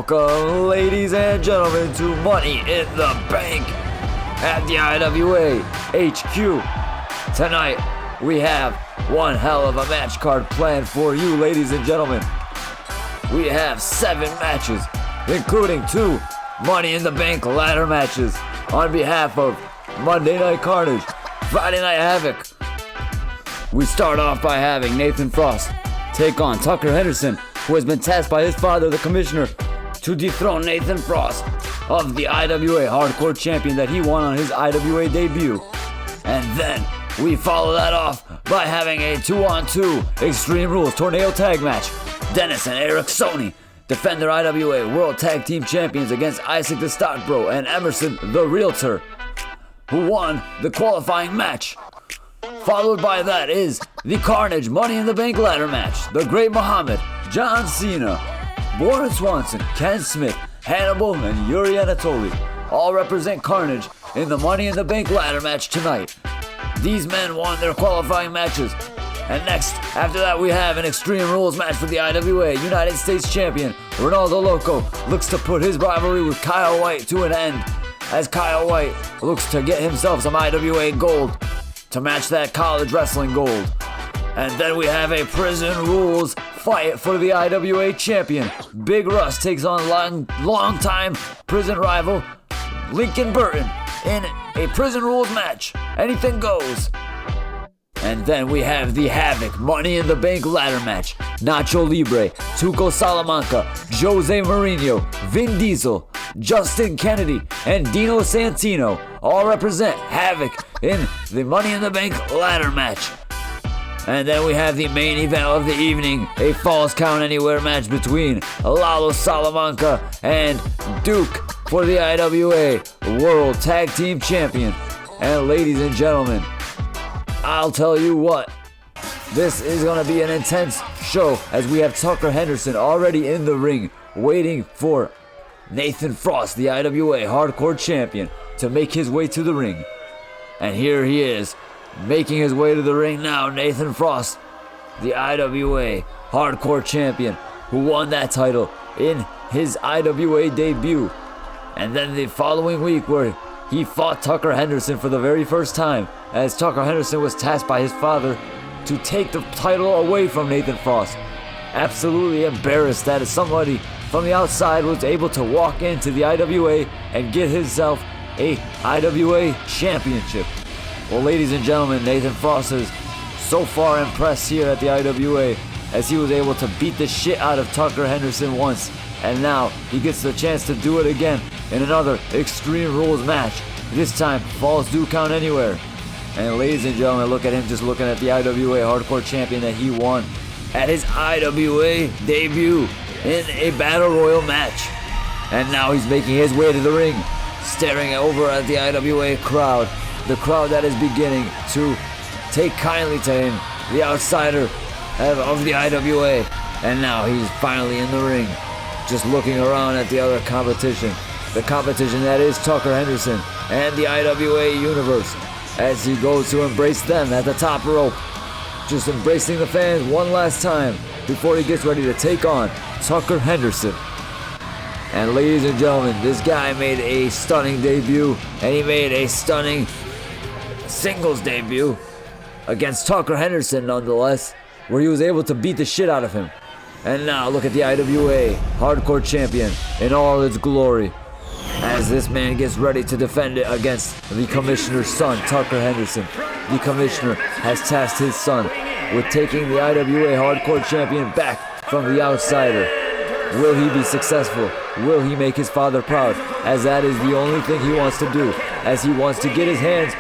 Welcome, ladies and gentlemen, to Money in the Bank at the IWA HQ. Tonight, we have one hell of a match card planned for you, ladies and gentlemen. We have 7 matches, including 2 Money in the Bank ladder matches on behalf of Monday Night Carnage, Friday Night Havoc. We start off by having Nathan Frost take on Tucker Henderson, who has been tasked by his father, the commissioner, to dethrone Nathan Frost of the IWA Hardcore Champion that he won on his IWA debut. And then we follow that off by having a 2-on-2 Extreme Rules Tornado Tag match. Denis and Erik Soni defend their IWA World Tag Team Champions against Isaac the Stockbro and Emerson the Realtor, who won the qualifying match. Followed by that is the Carnage Money in the Bank ladder match. The Great Muhammad, John Cena, Born Swanson, Ken Smith, Hannibal, and Yuri Antatoly all represent Carnage in the Money in the Bank ladder match tonight. These men won their qualifying matches. And next, after that, we have an Extreme Rules match for the IWA United States Champion. Ronaldo Loko looks to put his rivalry with Kyle White to an end, as Kyle White looks to get himself some IWA gold to match that college wrestling gold. And then we have a Prison Rules fight for the IWA champion. Big Russ takes on long-time prison rival Lincoln Burton in a Prison Rules match. Anything goes. And then we have the Havoc Money in the Bank ladder match. Nacho Libre, Tuco Salamanca, Jose Mourinho, Vin Diesel, Justin Kennedy, and Dino Santino all represent Havoc in the Money in the Bank ladder match. And then we have the main event of the evening, a Falls Count Anywhere match between Lalo Salamanca and Duke for the IWA World Tag Team Champion. And ladies and gentlemen, I'll tell you what, this is going to be an intense show as we have Tucker Henderson already in the ring waiting for Nathan Frost, the IWA Hardcore Champion, to make his way to the ring. And here he is, making his way to the ring now, Nathan Frost, the IWA Hardcore Champion, who won that title in his IWA debut. And then the following week where he fought Tucker Henderson for the very first time, as Tucker Henderson was tasked by his father to take the title away from Nathan Frost. Absolutely embarrassed that somebody from the outside was able to walk into the IWA and get himself a IWA championship. Well, ladies and gentlemen, Nathan Frost is so far impressed here at the IWA as he was able to beat the shit out of Tucker Henderson once, and now he gets the chance to do it again in another Extreme Rules match. This time, falls do count anywhere. And ladies and gentlemen, look at him just looking at the IWA Hardcore Champion that he won at his IWA debut in a Battle Royal match. And now he's making his way to the ring, staring over at the IWA crowd. The crowd that is beginning to take kindly to him, the outsider of the IWA. And now he's finally in the ring, just looking around at the other competition. The competition that is Tucker Henderson and the IWA Universe, as he goes to embrace them at the top rope. Just embracing the fans one last time before he gets ready to take on Tucker Henderson. And ladies and gentlemen, this guy made a stunning debut, and he made a stunning singles debut against Tucker Henderson nonetheless, where he was able to beat the shit out of him. And now look at the IWA Hardcore Champion in all its glory, as this man gets ready to defend it against the commissioner's son, Tucker Henderson. The commissioner has tasked his son with taking the IWA Hardcore Champion back from the outsider. Will he be successful? Will he make his father proud? As that is the only thing he wants to do, as he wants to get his hands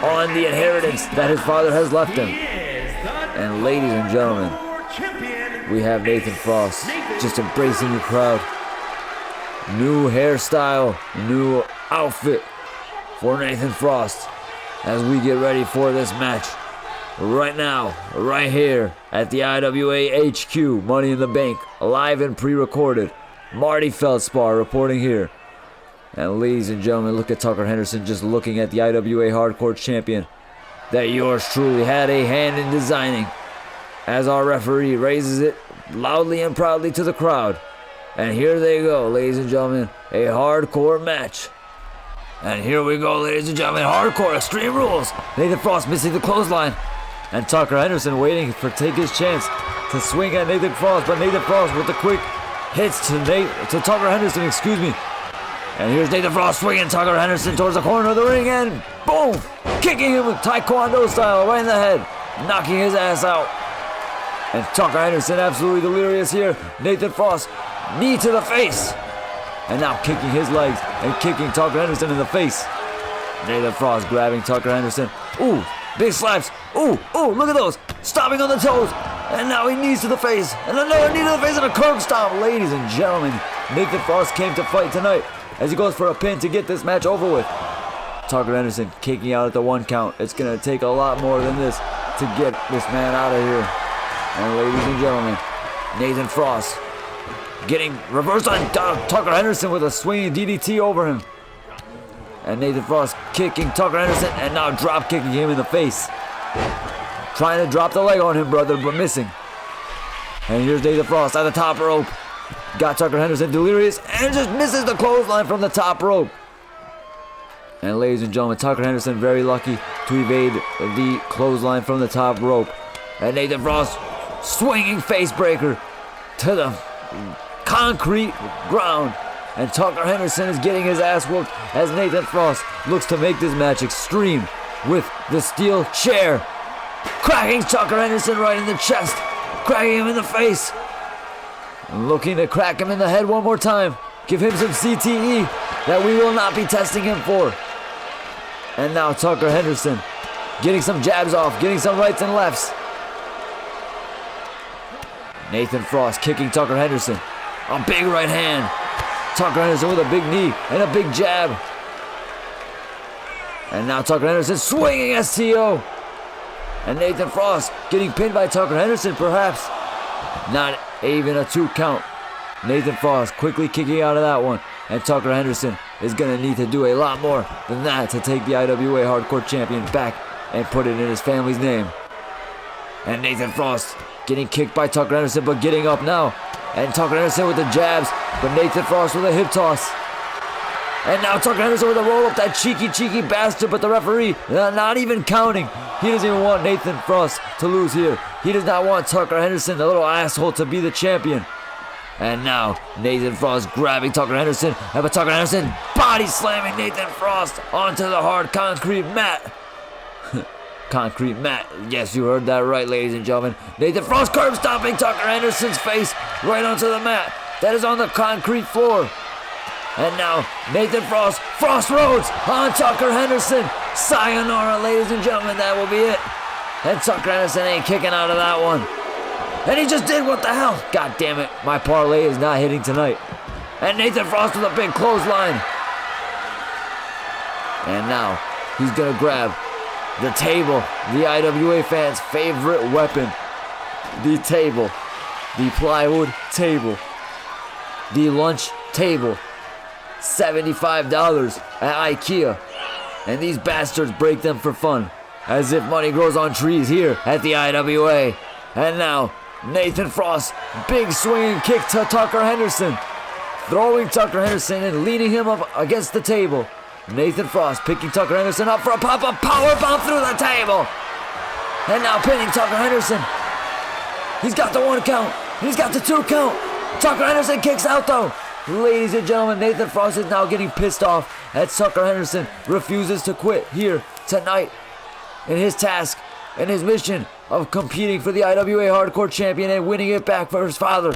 on the inheritance that his father has left him. And ladies and gentlemen, we have Nathan Frost just embracing the crowd. New hairstyle, new outfit for Nathan Frost as we get ready for this match right now, right here at the IWA HQ, Money in the Bank, live and pre-recorded. Marty Feldspar reporting here. And ladies and gentlemen, look at Tucker Henderson just looking at the IWA Hardcore Champion that yours truly had a hand in designing, as our referee raises it loudly and proudly to the crowd. And here they go, ladies and gentlemen, a hardcore match. And here we go, ladies and gentlemen, hardcore Extreme Rules. Nathan Frost missing the clothesline. And Tucker Henderson waiting for take his chance to swing at Nathan Frost. But Nathan Frost with the quick hits to Tucker Henderson, excuse me. And here's Nathan Frost swinging Tucker Henderson towards the corner of the ring and boom! Kicking him with Taekwondo style right in the head. Knocking his ass out. And Tucker Henderson absolutely delirious here. Nathan Frost, knee to the face. And now kicking his legs and kicking Tucker Henderson in the face. Nathan Frost grabbing Tucker Henderson. Ooh, big slaps. Ooh, look at those. Stomping on the toes. And now he knees to the face. And another knee to the face and a curb stomp. Ladies and gentlemen, Nathan Frost came to fight tonight as he goes for a pin to get this match over with. Tucker Henderson kicking out at the 1 count. It's going to take a lot more than this to get this man out of here. And ladies and gentlemen, Nathan Frost getting reversed on Tucker Henderson with a swinging DDT over him. And Nathan Frost kicking Tucker Henderson and now drop kicking him in the face. Trying to drop the leg on him, brother, but missing. And here's Nathan Frost at the top rope. Got Tucker Henderson delirious and just misses the clothesline from the top rope. And ladies and gentlemen, Tucker Henderson very lucky to evade the clothesline from the top rope. And Nathan Frost swinging face breaker to the concrete ground. And Tucker Henderson is getting his ass whooped as Nathan Frost looks to make this match extreme with the steel chair. Cracking Tucker Henderson right in the chest. Cracking him in the face. Looking to crack him in the head one more time. Give him some CTE that we will not be testing him for. And now Tucker Henderson getting some jabs off, getting some rights and lefts. Nathan Frost kicking Tucker Henderson. A big right hand. Tucker Henderson with a big knee and a big jab. And now Tucker Henderson swinging STO. And Nathan Frost getting pinned by Tucker Henderson perhaps. Not even a 2 count. Nathan Frost quickly kicking out of that one. And Tucker Henderson is going to need to do a lot more than that to take the IWA Hardcore Champion back and put it in his family's name. And Nathan Frost getting kicked by Tucker Henderson but getting up now. And Tucker Henderson with the jabs, but Nathan Frost with a hip toss. And now Tucker Henderson with a roll up, that cheeky bastard, but the referee not even counting. He doesn't even want Nathan Frost to lose here. He does not want Tucker Henderson, the little asshole, to be the champion. And now Nathan Frost grabbing Tucker Henderson, but Tucker Henderson body slamming Nathan Frost onto the hard concrete mat. Concrete mat. Yes, you heard that right, ladies and gentlemen. Nathan Frost curb stomping Tucker Henderson's face right onto the mat. That is on the concrete floor. And now Nathan Frost, Frost Rhodes on Tucker Henderson. Sayonara, ladies and gentlemen, that will be it. And Tucker Henderson ain't kicking out of that one. And he just did, what the hell? God damn it, my parlay is not hitting tonight. And Nathan Frost with a big clothesline. And now he's gonna grab the table, the IWA fans' favorite weapon. The table, the plywood table, the lunch table. $75 at IKEA. And these bastards break them for fun, as if money grows on trees here at the IWA. And now Nathan Frost, big swinging kick to Tucker Henderson, throwing Tucker Henderson and leading him up against the table. Nathan Frost picking Tucker Henderson up for a pop-up power bomb through the table. And now pinning Tucker Henderson. He's got the 1 count. He's got the 2 count. Tucker Henderson kicks out though. Ladies and gentlemen, Nathan Frost is now getting pissed off as Tucker Henderson refuses to quit here tonight in his task and his mission of competing for the IWA Hardcore Champion and winning it back for his father.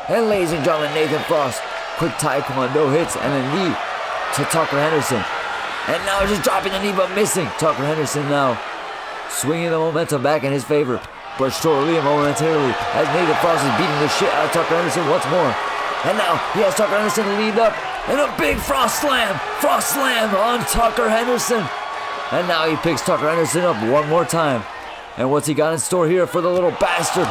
And ladies and gentlemen, Nathan Frost, quick Taekwondo hits and a knee to Tucker Henderson. And now just dropping the knee but missing. Tucker Henderson now swinging the momentum back in his favor, but shortly and momentarily as Nathan Frost is beating the shit out of Tucker Henderson once more. And now he has Tucker Henderson lead up and a big Frost slam on Tucker Henderson. And now he picks Tucker Henderson up one more time. And what's he got in store here for the little bastard?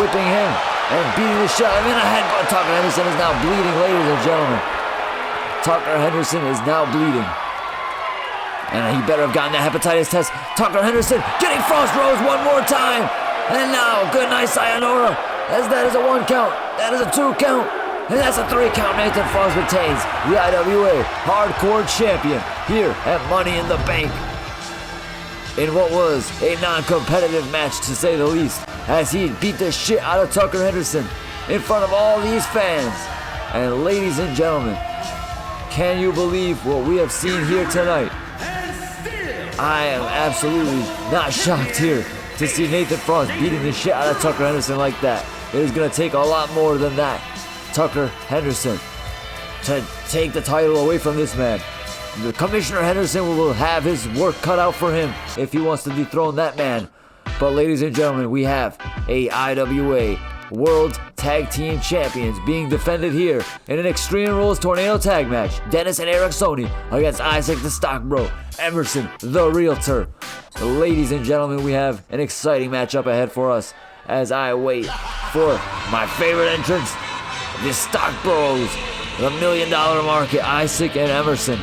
Whipping him and beating the shit out of him in a headbutt. Tucker Henderson is now bleeding, ladies and gentlemen. Tucker Henderson is now bleeding. And he better have gotten a hepatitis test. Tucker Henderson getting Frost Rose one more time. And now, good night, sayonara. As that is a 1 count. That is a 2 count. And that's a 3 count. Nathan Frost retains the IWA Hardcore Champion here at Money in the Bank. In what was a non-competitive match to say the least, as he beat the shit out of Tucker Henderson in front of all these fans. And ladies and gentlemen, can you believe what we have seen here tonight? I am absolutely not shocked here to see Nathan Frost beating the shit out of Tucker Henderson like that. It is going to take a lot more than that, Tucker Henderson, to take the title away from this man. The Commissioner Henderson will have his work cut out for him if he wants to dethrone that man. But ladies and gentlemen, we have a IWA World Tag Team Champions being defended here in an Extreme Rules Tornado Tag Match. Denis and Erik Soni against Isaac the Stockbro, Emerson the Realtor. Ladies and gentlemen, we have an exciting matchup ahead for us as I wait for my favorite entrance, the Stockbros, the $1 million market, Isaac and Emerson.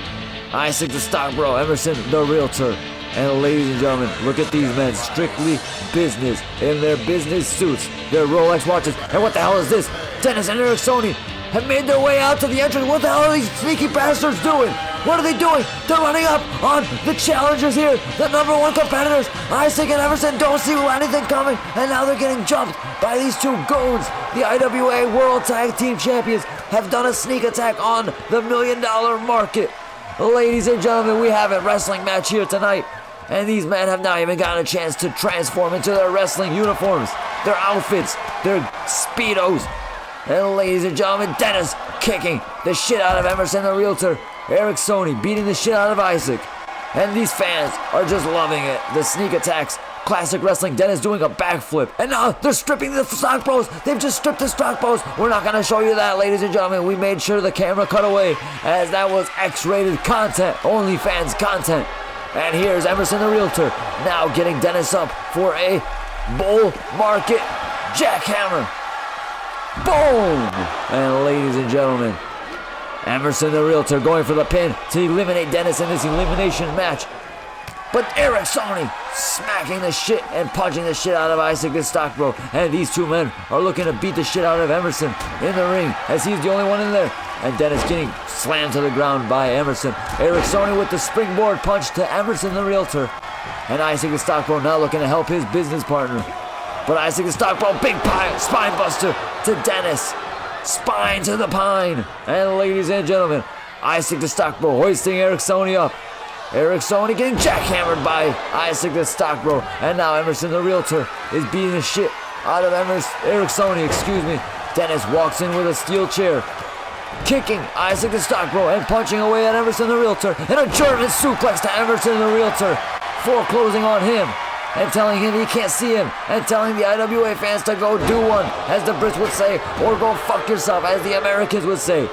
Isaac the Stockbro, Emerson the Realtor. And ladies and gentlemen, look at these men, strictly business, in their business suits, their Rolex watches. And what the hell is this? Denis and Erik Soni have made their way out to the entrance. What the hell are these sneaky bastards doing? What are they doing? They're running up on the challengers here, the number 1 competitors. Isaac and Emerson don't see anything coming, and now they're getting jumped by these 2 goons. The IWA World Tag Team Champions have done a sneak attack on the $1 million market. Ladies and gentlemen, we have a wrestling match here tonight. And these men have not even gotten a chance to transform into their wrestling uniforms, their outfits, their Speedos. And ladies and gentlemen, Denis kicking the shit out of Emerson the Realtor. Erik Soni beating the shit out of Isaac. And these fans are just loving it. The sneak attacks, classic wrestling. Denis doing a backflip. And now they're stripping the Stock Bros. They've just stripped the Stock Bros. We're not going to show you that, ladies and gentlemen. We made sure the camera cut away as that was X-rated content, OnlyFans content. And here's Emerson the Realtor now getting Denis up for a bull market jackhammer. Boom! And ladies and gentlemen, Emerson the Realtor going for the pin to eliminate Denis in this elimination match. But Erik Soni smacking the shit and punching the shit out of Isaac the Stockbro. And these 2 men are looking to beat the shit out of Emerson in the ring as he's the only one in there. And Denis getting slammed to the ground by Emerson. Erik Soni with the springboard punch to Emerson the Realtor. And Isaac the Stockbro now looking to help his business partner. But Isaac the Stockbro, big spine buster to Denis. Spine to the pine. And ladies and gentlemen, Isaac the Stockbro hoisting Erik Soni up. Erik Soni getting jackhammered by Isaac the Stockbro. And now Emerson the Realtor is beating the shit out of Erik Soni, Denis walks in with a steel chair, kicking Isaac the Stockbro and punching away at Emerson the Realtor. And a German suplex to Emerson the Realtor, foreclosing on him and telling him he can't see him, and telling the IWA fans to go do one, as the Brits would say, or go fuck yourself, as the Americans would say.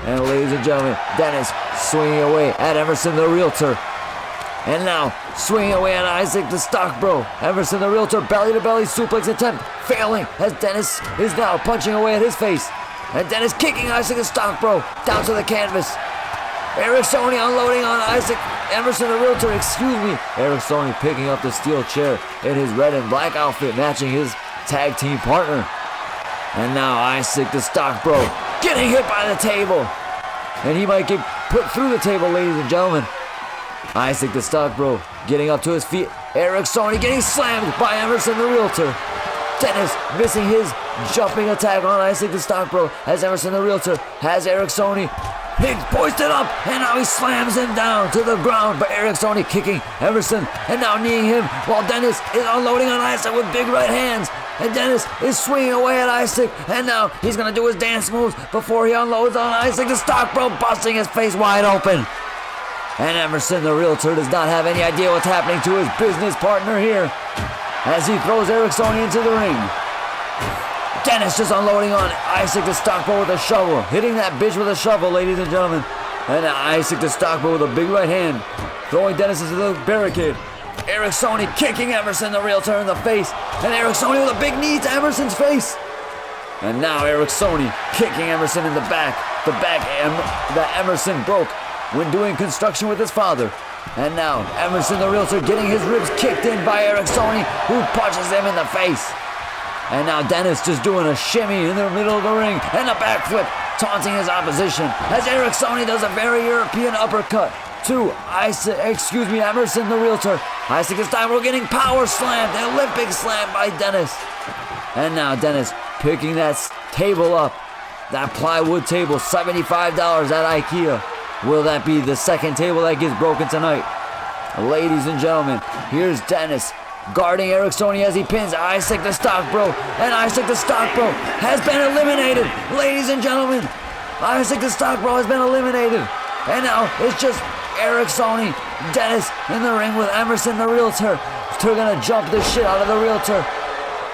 And ladies and gentlemen, Denis swinging away at Emerson the Realtor. And now, swinging away at Isaac the Stockbro. Emerson the Realtor, belly-to-belly suplex attempt, failing as Denis is now punching away at his face. And Denis kicking Isaac the Stockbro down to the canvas. Erik Soni unloading on Emerson the Realtor, Erik Soni picking up the steel chair in his red and black outfit, matching his tag team partner. And now Isaac the Stockbro getting hit by the table. And he might get put through the table, ladies and gentlemen. Isaac the Stockbro getting up to his feet. Erik Soni getting slammed by Emerson the Realtor. Denis missing his jumping attack on Isaac the Stockbro as Emerson the Realtor has Erik Soni. He hoisted up and now he slams him down to the ground. But Erik Soni kicking Emerson and now kneeing him while Denis is unloading on Isaac with big right hands. And Denis is swinging away at Isaac, and now he's going to do his dance moves before he unloads on Isaac the Stockbro, busting his face wide open. And Emerson the Realtor does not have any idea what's happening to his business partner here as he throws Erik Soni into the ring. Denis just unloading on Isaac the Stockbro with a shovel, hitting that bitch with a shovel, ladies and gentlemen. And Isaac the Stockbro with a big right hand, throwing Denis into the barricade. Erik Soni kicking Emerson the Realtor in the face, and Erik Soni with a big knee to Emerson's face. And now Erik Soni kicking Emerson in the back that Emerson broke when doing construction with his father. And now Emerson the Realtor getting his ribs kicked in by Erik Soni, who punches him in the face. And now Denis just doing a shimmy in the middle of the ring and a backflip taunting his opposition as Erik Soni does a very European uppercut to Emerson the Realtor. Isaac this time we're getting power slammed, the Olympic slam by Denis. And now Denis picking that table up, that plywood table, $75 at IKEA. Will that be the second table that gets broken tonight? Ladies and gentlemen, here's Denis guarding Erik Soni as he pins Isaac the Stock Bro. And Isaac the Stock Bro has been eliminated. Ladies and gentlemen, Isaac the Stock Bro has been eliminated. And now it's just Erik Soni, Denis in the ring with Emerson the Realtor. They're gonna jump the shit out of the Realtor.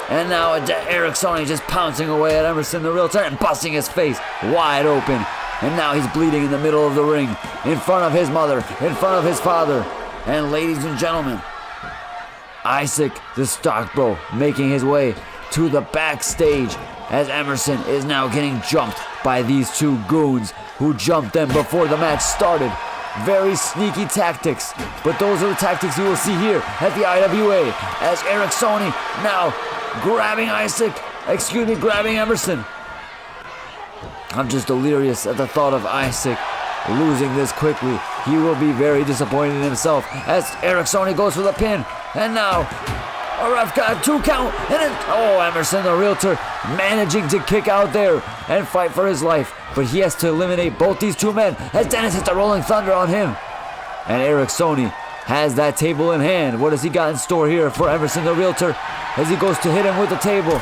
And now Erik Soni just pouncing away at Emerson the Realtor and busting his face wide open. And now he's bleeding in the middle of the ring, in front of his mother, in front of his father. And ladies and gentlemen, Isaac the Stock Bro making his way to the backstage as Emerson is now getting jumped by these two goons who jumped them before the match started. Very sneaky tactics, but those are the tactics you will see here at the IWA as Erik Soni now grabbing Emerson. I'm just delirious at the thought of Isaac losing this quickly. He will be very disappointed in himself as Erik Soni goes for the pin. And now a ref got 2 count. And Emerson the Realtor managing to kick out there and fight for his life. But he has to eliminate both these two men as Denis hits the Rolling Thunder on him. And Erik Soni has that table in hand. What has he got in store here for Emerson the Realtor as he goes to hit him with the table?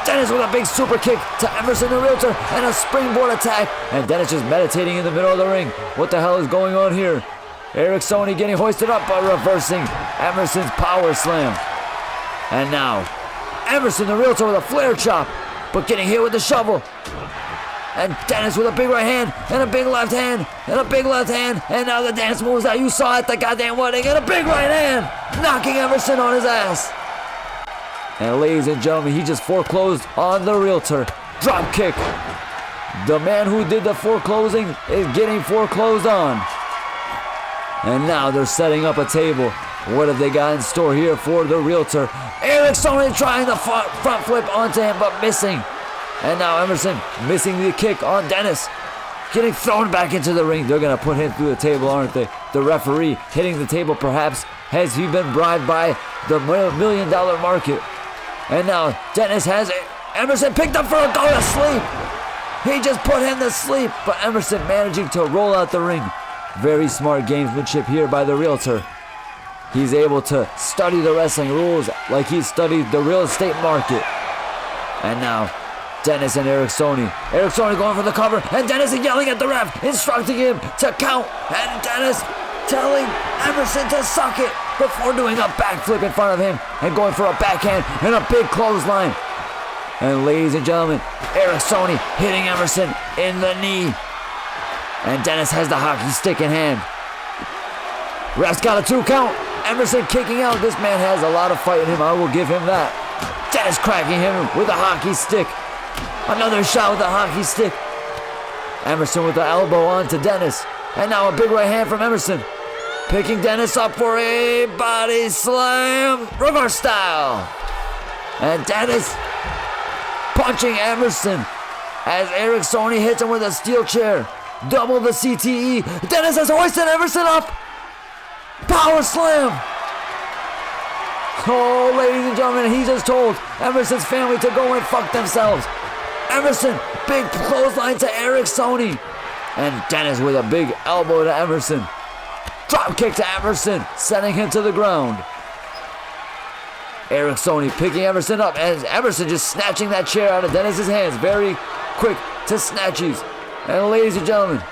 Denis with a big super kick to Emerson the Realtor and a springboard attack. And Denis just meditating in the middle of the ring. What the hell is going on here? Erik Soni getting hoisted up but reversing Emerson's power slam. And now Emerson the Realtor with a flare chop but getting hit with the shovel. And Denis with a big right hand and a big left hand and a big left hand. And now the dance moves that you saw at the goddamn wedding and a big right hand knocking Emerson on his ass. And ladies and gentlemen, he just foreclosed on the Realtor. Drop kick. The man who did the foreclosing is getting foreclosed on. And now they're setting up a table. What have they got in store here for the Realtor? Erik Soni trying the front flip onto him but missing. And now Emerson missing the kick on Denis. Getting thrown back into the ring. They're going to put him through the table, aren't they? The referee hitting the table perhaps. Has he been bribed by the $1 million market? And now Denis has Emerson picked up for a go to sleep. He just put him to sleep. But Emerson managing to roll out the ring. Very smart gamesmanship here by the Realtor. He's able to study the wrestling rules like he studied the real estate market. And now Denis and Erik Soni. Erik Soni going for the cover. And Denis is yelling at the ref, instructing him to count. And Denis telling Emerson to suck it before doing a backflip in front of him and going for a backhand and a big clothesline. And ladies and gentlemen, Erik Soni hitting Emerson in the knee. And Denis has the hockey stick in hand. Ref's got a 2 count. Emerson kicking out. This man has a lot of fight in him. I will give him that. Denis cracking him with a hockey stick. Another shot with a hockey stick. Emerson with the elbow on to Denis. And now a big right hand from Emerson. Picking Denis up for a body slam. Reverse style. And Denis punching Emerson as Erik Soni hits him with a steel chair. Double the CTE. Denis has hoisted Emerson up. Power slam. Oh, ladies and gentlemen, he just told Emerson's family to go and fuck themselves. Emerson, big clothesline to Erik Soni. And Denis with a big elbow to Emerson. Drop kick to Emerson, sending him to the ground. Erik Soni picking Emerson up, and Emerson just snatching that chair out of Denis's hands. Very quick to snatchies. And ladies and gentlemen,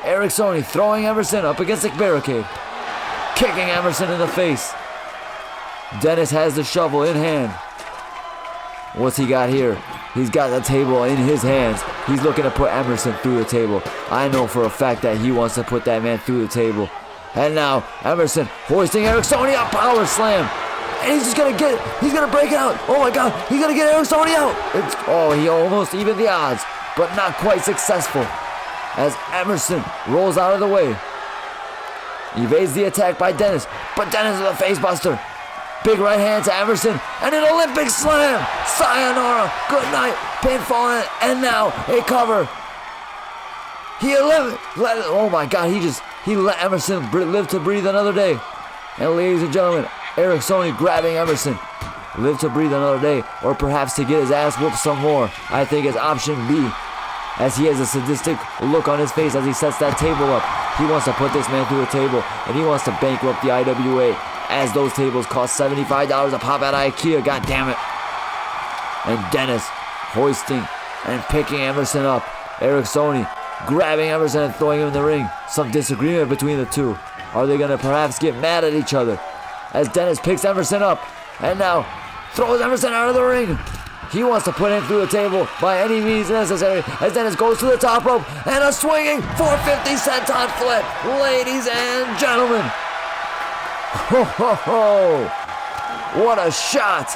Erik Soni throwing Emerson up against the barricade. Kicking Emerson in the face. Denis has the shovel in hand. What's he got here? He's got the table in his hands. He's looking to put Emerson through the table. I know for a fact that he wants to put that man through the table. And now Emerson hoisting Erik Soni up, power slam. And he's just gonna he's gonna break it out. Oh my God, he's gonna get Erik Soni out. He almost evened the odds, but not quite successful. As Emerson rolls out of the way. Evades the attack by Denis, but Denis with a face buster. Big right hand to Emerson, and an Olympic slam. Sayonara, good night, pinfall, and now a cover. Oh my God, he let Emerson live to breathe another day. And ladies and gentlemen, Erik Soni grabbing Emerson. Live to breathe another day, or perhaps to get his ass whooped some more. I think it's option B, as he has a sadistic look on his face as he sets that table up. He wants to put this man through a table, and he wants to bankrupt the IWA, as those tables cost $75 a pop at IKEA, god damn it. And Denis hoisting and picking Emerson up. Erik Soni grabbing Emerson and throwing him in the ring. Some disagreement between the two. Are they gonna perhaps get mad at each other? As Denis picks Emerson up, and now throws Emerson out of the ring. He wants to put him through the table by any means necessary, as Denis goes to the top rope, and a swinging 450 senton flip. Ladies and gentlemen. Ho ho ho. What a shot.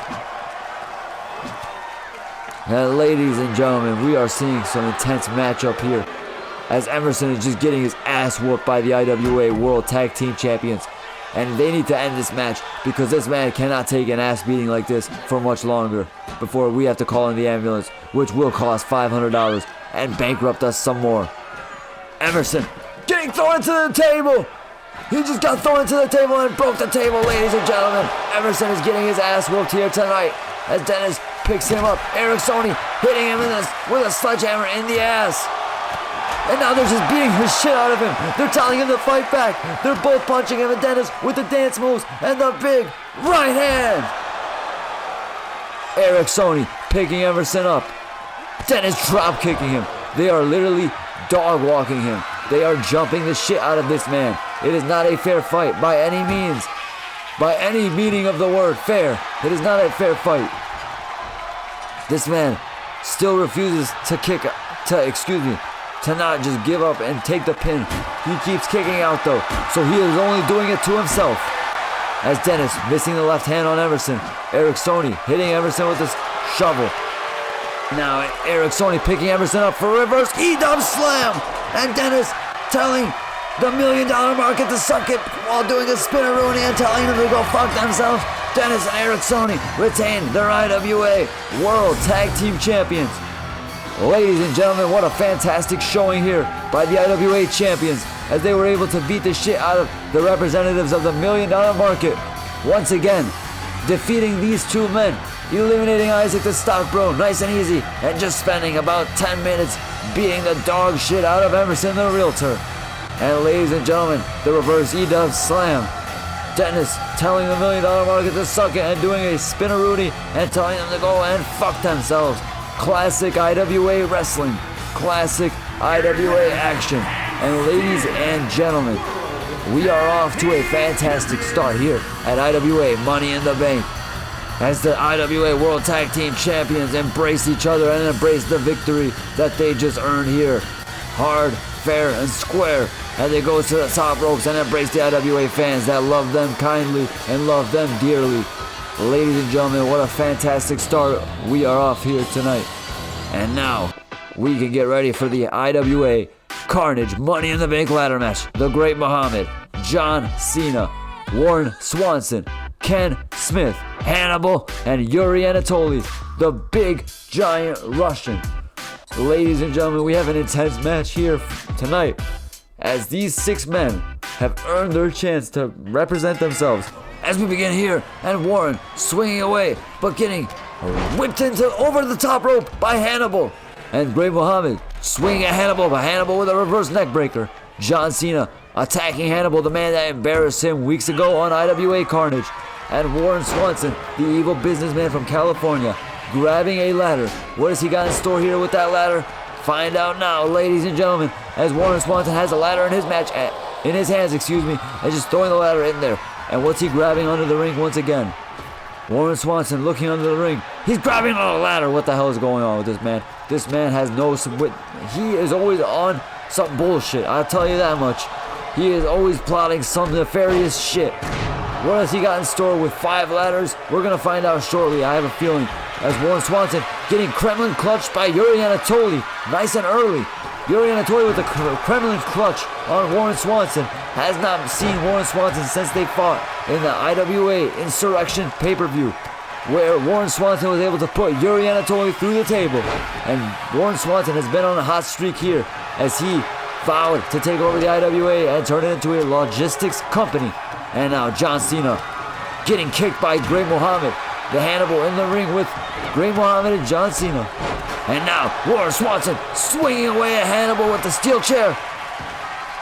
And ladies and gentlemen, we are seeing some intense matchup here, as Emerson is just getting his ass whooped by the IWA World Tag Team Champions. And they need to end this match, because this man cannot take an ass beating like this for much longer before we have to call in the ambulance, which will cost $500 and bankrupt us some more. Emerson getting thrown into the table. He just got thrown into the table and broke the table, ladies and gentlemen. Emerson is getting his ass whooped here tonight as Denis picks him up. Erik Soni hitting him with a sledgehammer in the ass. And now they're just beating the shit out of him. They're telling him to fight back. They're both punching him, and Denis with the dance moves and the big right hand. Erik Soni picking Emerson up. Denis drop kicking him. They are literally dog walking him. They are jumping the shit out of this man. It is not a fair fight by any means. By any meaning of the word fair. It is not a fair fight. This man still refuses to not just give up and take the pin. He keeps kicking out though, so he is only doing it to himself. As Denis missing the left hand on Emerson. Erik Soni hitting Emerson with this shovel. Now Erik Soni picking Emerson up for a reverse E-dub slam. And Denis telling the $1 million market to suck it while doing a spinneroonie and telling them to go fuck themselves. Denis and Erik Soni retain their IWA World Tag Team Champions. Ladies and gentlemen, what a fantastic showing here by the IWA champions, as they were able to beat the shit out of the representatives of the $1 million market. Once again, defeating these two men, eliminating Isaac the Stock Bro nice and easy, and just spending about 10 minutes beating the dog shit out of Emerson the Realtor. And ladies and gentlemen, the reverse E-dub slam. Denis telling the $1 million market to suck it and doing a spinneroonie and telling them to go and fuck themselves. Classic IWA wrestling, classic IWA action. And ladies and gentlemen, we are off to a fantastic start here at IWA Money in the Bank, as the IWA World Tag Team Champions embrace each other and embrace the victory that they just earned here. Hard, fair, and square, as they go to the top ropes and embrace the IWA fans that love them kindly and love them dearly. Ladies and gentlemen, what a fantastic start we are off here tonight. And now, we can get ready for the IWA Carnage Money in the Bank ladder match. The Great Muhammad, John Cena, Warren Swanson, Ken Smith, Hannibal, and Yuri Antatoly, the big giant Russian. Ladies and gentlemen, we have an intense match here tonight, as these 6 men have earned their chance to represent themselves. As we begin here, and Warren swinging away, but getting whipped over the top rope by Hannibal. And Great Muhammad swinging at Hannibal, but Hannibal with a reverse neck breaker. John Cena attacking Hannibal, the man that embarrassed him weeks ago on IWA Carnage. And Warren Swanson, the evil businessman from California, grabbing a ladder. What has he got in store here with that ladder? Find out now, ladies and gentlemen, as Warren Swanson has a ladder in his hands, and just throwing the ladder in there. And what's he grabbing under the ring once again? Warren Swanson looking under the ring. He's grabbing on a ladder. What the hell is going on with this man? This man has no... He is always on some bullshit. I'll tell you that much. He is always plotting some nefarious shit. What has he got in store with 5 ladders? We're going to find out shortly, I have a feeling. As Warren Swanson getting Kremlin clutched by Yuri Antatoly. Nice and early. Yuri Antatoly with the Kremlin clutch on Warren Swanson. Has not seen Warren Swanson since they fought in the IWA Insurrection pay-per-view, where Warren Swanson was able to put Yuri Antatoly through the table. And Warren Swanson has been on a hot streak here, as he vowed to take over the IWA and turn it into a logistics company. And now John Cena getting kicked by Great Muhammad. The Hannibal in the ring with Great Muhammad and John Cena. And now Warren Swanson swinging away at Hannibal with the steel chair.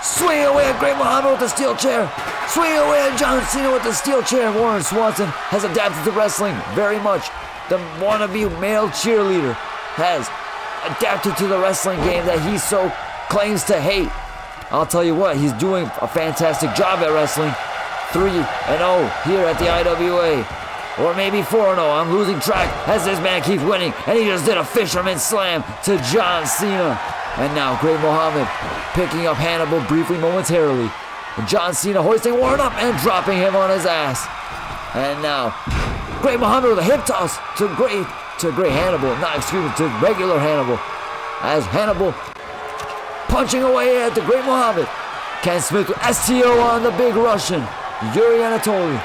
Swinging away at Great Muhammad with the steel chair. Swinging away at John Cena with the steel chair. Warren Swanson has adapted to wrestling very much. The wannabe male cheerleader has adapted to the wrestling game that he so claims to hate. I'll tell you what, he's doing a fantastic job at wrestling. 3-0 here at the IWA. Or maybe 4-0, I'm losing track as this man keeps winning. And he just did a fisherman slam to John Cena. And now Great Muhammad picking up Hannibal briefly momentarily. And John Cena hoisting Warren up and dropping him on his ass. And now Great Muhammad with a hip toss to Great Hannibal. To regular Hannibal. As Hannibal punching away at the Great Muhammad. Ken Smith with STO on the big Russian. Yuri Antatoly.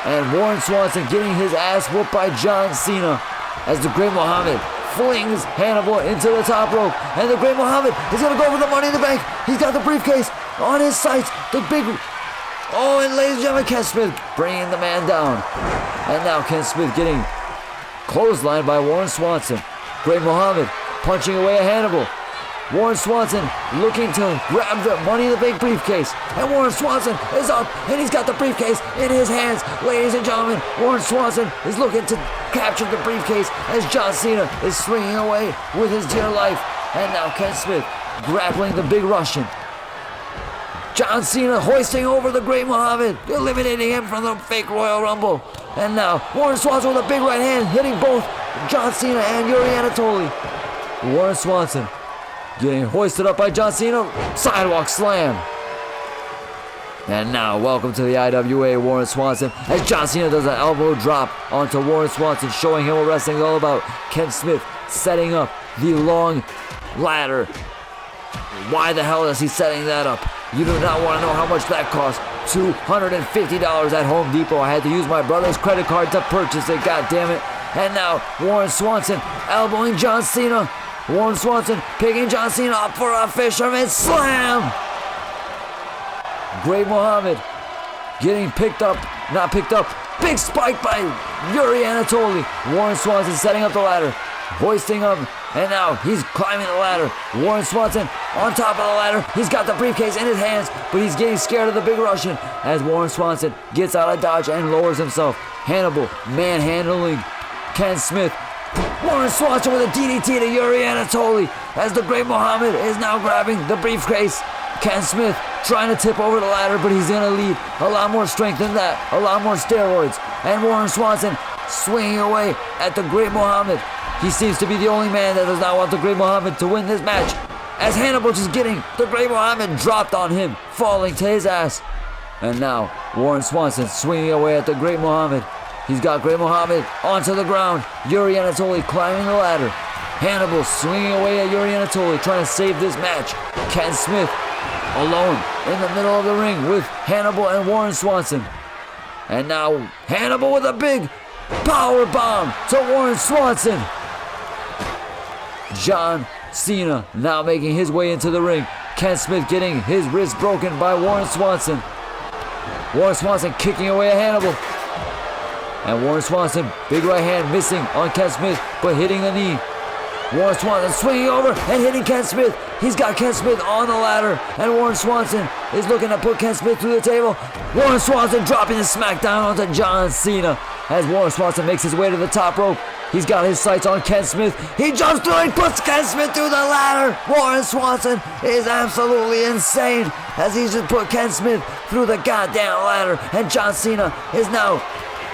And Warren Swanson getting his ass whooped by John Cena as the Great Muhammad flings Hannibal into the top rope. And the Great Muhammad is going to go for the Money in the Bank. He's got the briefcase on his sights. And ladies and gentlemen, Ken Smith bringing the man down. And now Ken Smith getting clotheslined by Warren Swanson. Great Muhammad punching away at Hannibal. Warren Swanson looking to grab the Money in the Bank briefcase. And Warren Swanson is up, and he's got the briefcase in his hands. Ladies and gentlemen, Warren Swanson is looking to capture the briefcase as John Cena is swinging away with his dear life. And now Ken Smith grappling the big Russian. John Cena hoisting over the Great Muhammad, eliminating him from the fake Royal Rumble. And now Warren Swanson with a big right hand hitting both John Cena and Yuri Antatoly. Warren Swanson getting hoisted up by John Cena, sidewalk slam. And now, welcome to the IWA, Warren Swanson, as John Cena does an elbow drop onto Warren Swanson, showing him what wrestling is all about. Ken Smith setting up the long ladder. Why the hell is he setting that up? You do not want to know how much that cost. $250 at Home Depot. I had to use my brother's credit card to purchase it, god damn it. And now, Warren Swanson elbowing John Cena. Warren Swanson picking John Cena up for a fisherman slam. Great Muhammad getting not picked up. Big spike by Yuri Antatoly. Warren Swanson setting up the ladder, hoisting him, and now he's climbing the ladder. Warren Swanson on top of the ladder. He's got the briefcase in his hands, but he's getting scared of the big Russian as Warren Swanson gets out of dodge and lowers himself. Hannibal manhandling Ken Smith. Warren Swanson with a DDT to Yuri Antatoly as the Great Muhammad is now grabbing the briefcase. Ken Smith trying to tip over the ladder, but he's going to lead a lot more strength than that, a lot more steroids. And Warren Swanson swinging away at the Great Muhammad. He seems to be the only man that does not want the Great Muhammad to win this match, as Hannibal just getting the Great Muhammad dropped on him, falling to his ass. And now Warren Swanson swinging away at the Great Muhammad. He's got Great Muhammad onto the ground. Yuri Antatoly climbing the ladder. Hannibal swinging away at Yuri Antatoly, trying to save this match. Ken Smith alone in the middle of the ring with Hannibal and Warren Swanson. And now Hannibal with a big power bomb to Warren Swanson. John Cena now making his way into the ring. Ken Smith getting his wrist broken by Warren Swanson. Warren Swanson kicking away at Hannibal. And Warren Swanson, big right hand missing on Ken Smith, but hitting the knee. Warren Swanson swinging over and hitting Ken Smith. He's got Ken Smith on the ladder, and Warren Swanson is looking to put Ken Smith through the table. Warren Swanson dropping the smackdown onto John Cena as Warren Swanson makes his way to the top rope. He's got his sights on Ken Smith. He jumps through and puts Ken Smith through the ladder. Warren Swanson is absolutely insane as he's just put Ken Smith through the goddamn ladder, and John Cena is now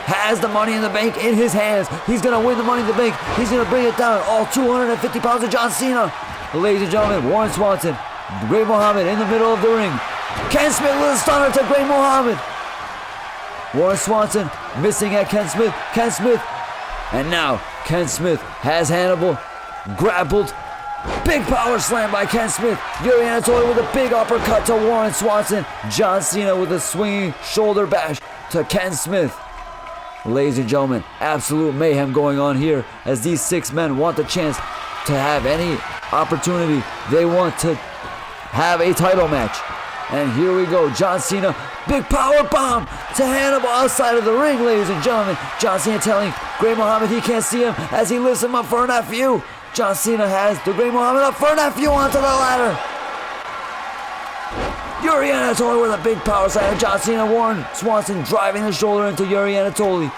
has the Money in the Bank in his hands. He's going to win the Money in the Bank. He's going to bring it down all 250 pounds of John Cena. Ladies and gentlemen, Warren Swanson, Great Muhammad in the middle of the ring. Ken Smith with a stunner to Great Muhammad. Warren Swanson missing at Ken Smith. Ken Smith. And now Ken Smith has Hannibal grappled. Big power slam by Ken Smith. Yuri Antatoly with a big uppercut to Warren Swanson. John Cena with a swinging shoulder bash to Ken Smith. Ladies and gentlemen, absolute mayhem going on here as these 6 men want the chance to have any opportunity. They want to have a title match. And here we go, John Cena, big power bomb to Hannibal outside of the ring, ladies and gentlemen. John Cena telling Great Muhammad he can't see him as he lifts him up for an FU. John Cena has the Great Muhammad up for an FU onto the ladder. Yuri Antatoly with a big power slam. John Cena, Warren Swanson driving the shoulder into Yuri Antatoly.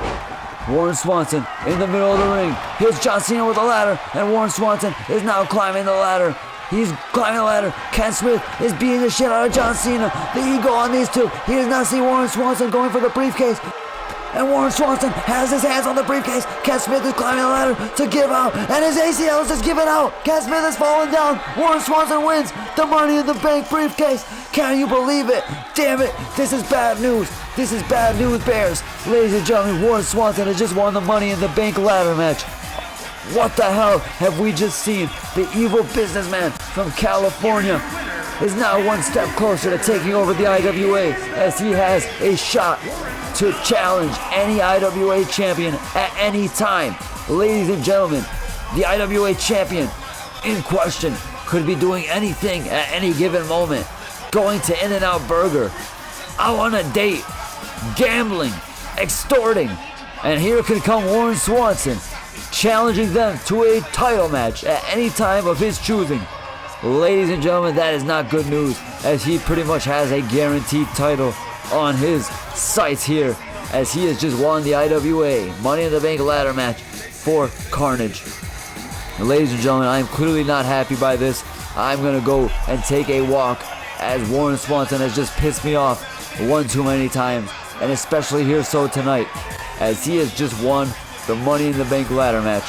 Warren Swanson in the middle of the ring. Here's John Cena with a ladder, and Warren Swanson is now climbing the ladder. He's climbing the ladder. Ken Smith is beating the shit out of John Cena. The ego on these two. He does not see Warren Swanson going for the briefcase. And Warren Swanson has his hands on the briefcase. Ken Smith is climbing the ladder to give out. And his ACL is just giving out. Ken Smith is falling down. Warren Swanson wins the Money in the Bank briefcase. Can you believe it? Damn it. This is bad news. This is bad news, Bears. Ladies and gentlemen, Warren Swanson has just won the Money in the Bank ladder match. What the hell have we just seen? The evil businessman from California is now one step closer to taking over the IWA as he has a shot to challenge any IWA champion at any time. Ladies and gentlemen, the IWA champion in question could be doing anything at any given moment. Going to In-N-Out Burger, out on a date, gambling, extorting, and here could come Warren Swanson, challenging them to a title match at any time of his choosing. Ladies and gentlemen, that is not good news, as he pretty much has a guaranteed title on his sights here, as he has just won the IWA Money in the Bank ladder match for Carnage. Ladies and gentlemen, I am clearly not happy by this. I'm going to go and take a walk, as Warren Swanson has just pissed me off one too many times, and especially here so tonight, as he has just won the Money in the Bank ladder match.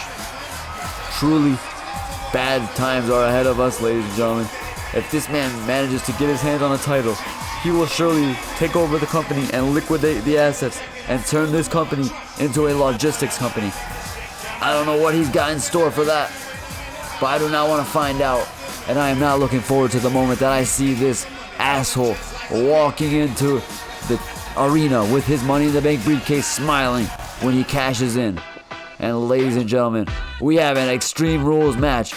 Truly bad times are ahead of us, ladies and gentlemen. If this man manages to get his hands on a title, he will surely take over the company and liquidate the assets and turn this company into a logistics company. I don't know what he's got in store for that, but I do not want to find out. And I am not looking forward to the moment that I see this asshole walking into the arena with his Money in the Bank briefcase smiling when he cashes in. And ladies and gentlemen, we have an Extreme Rules match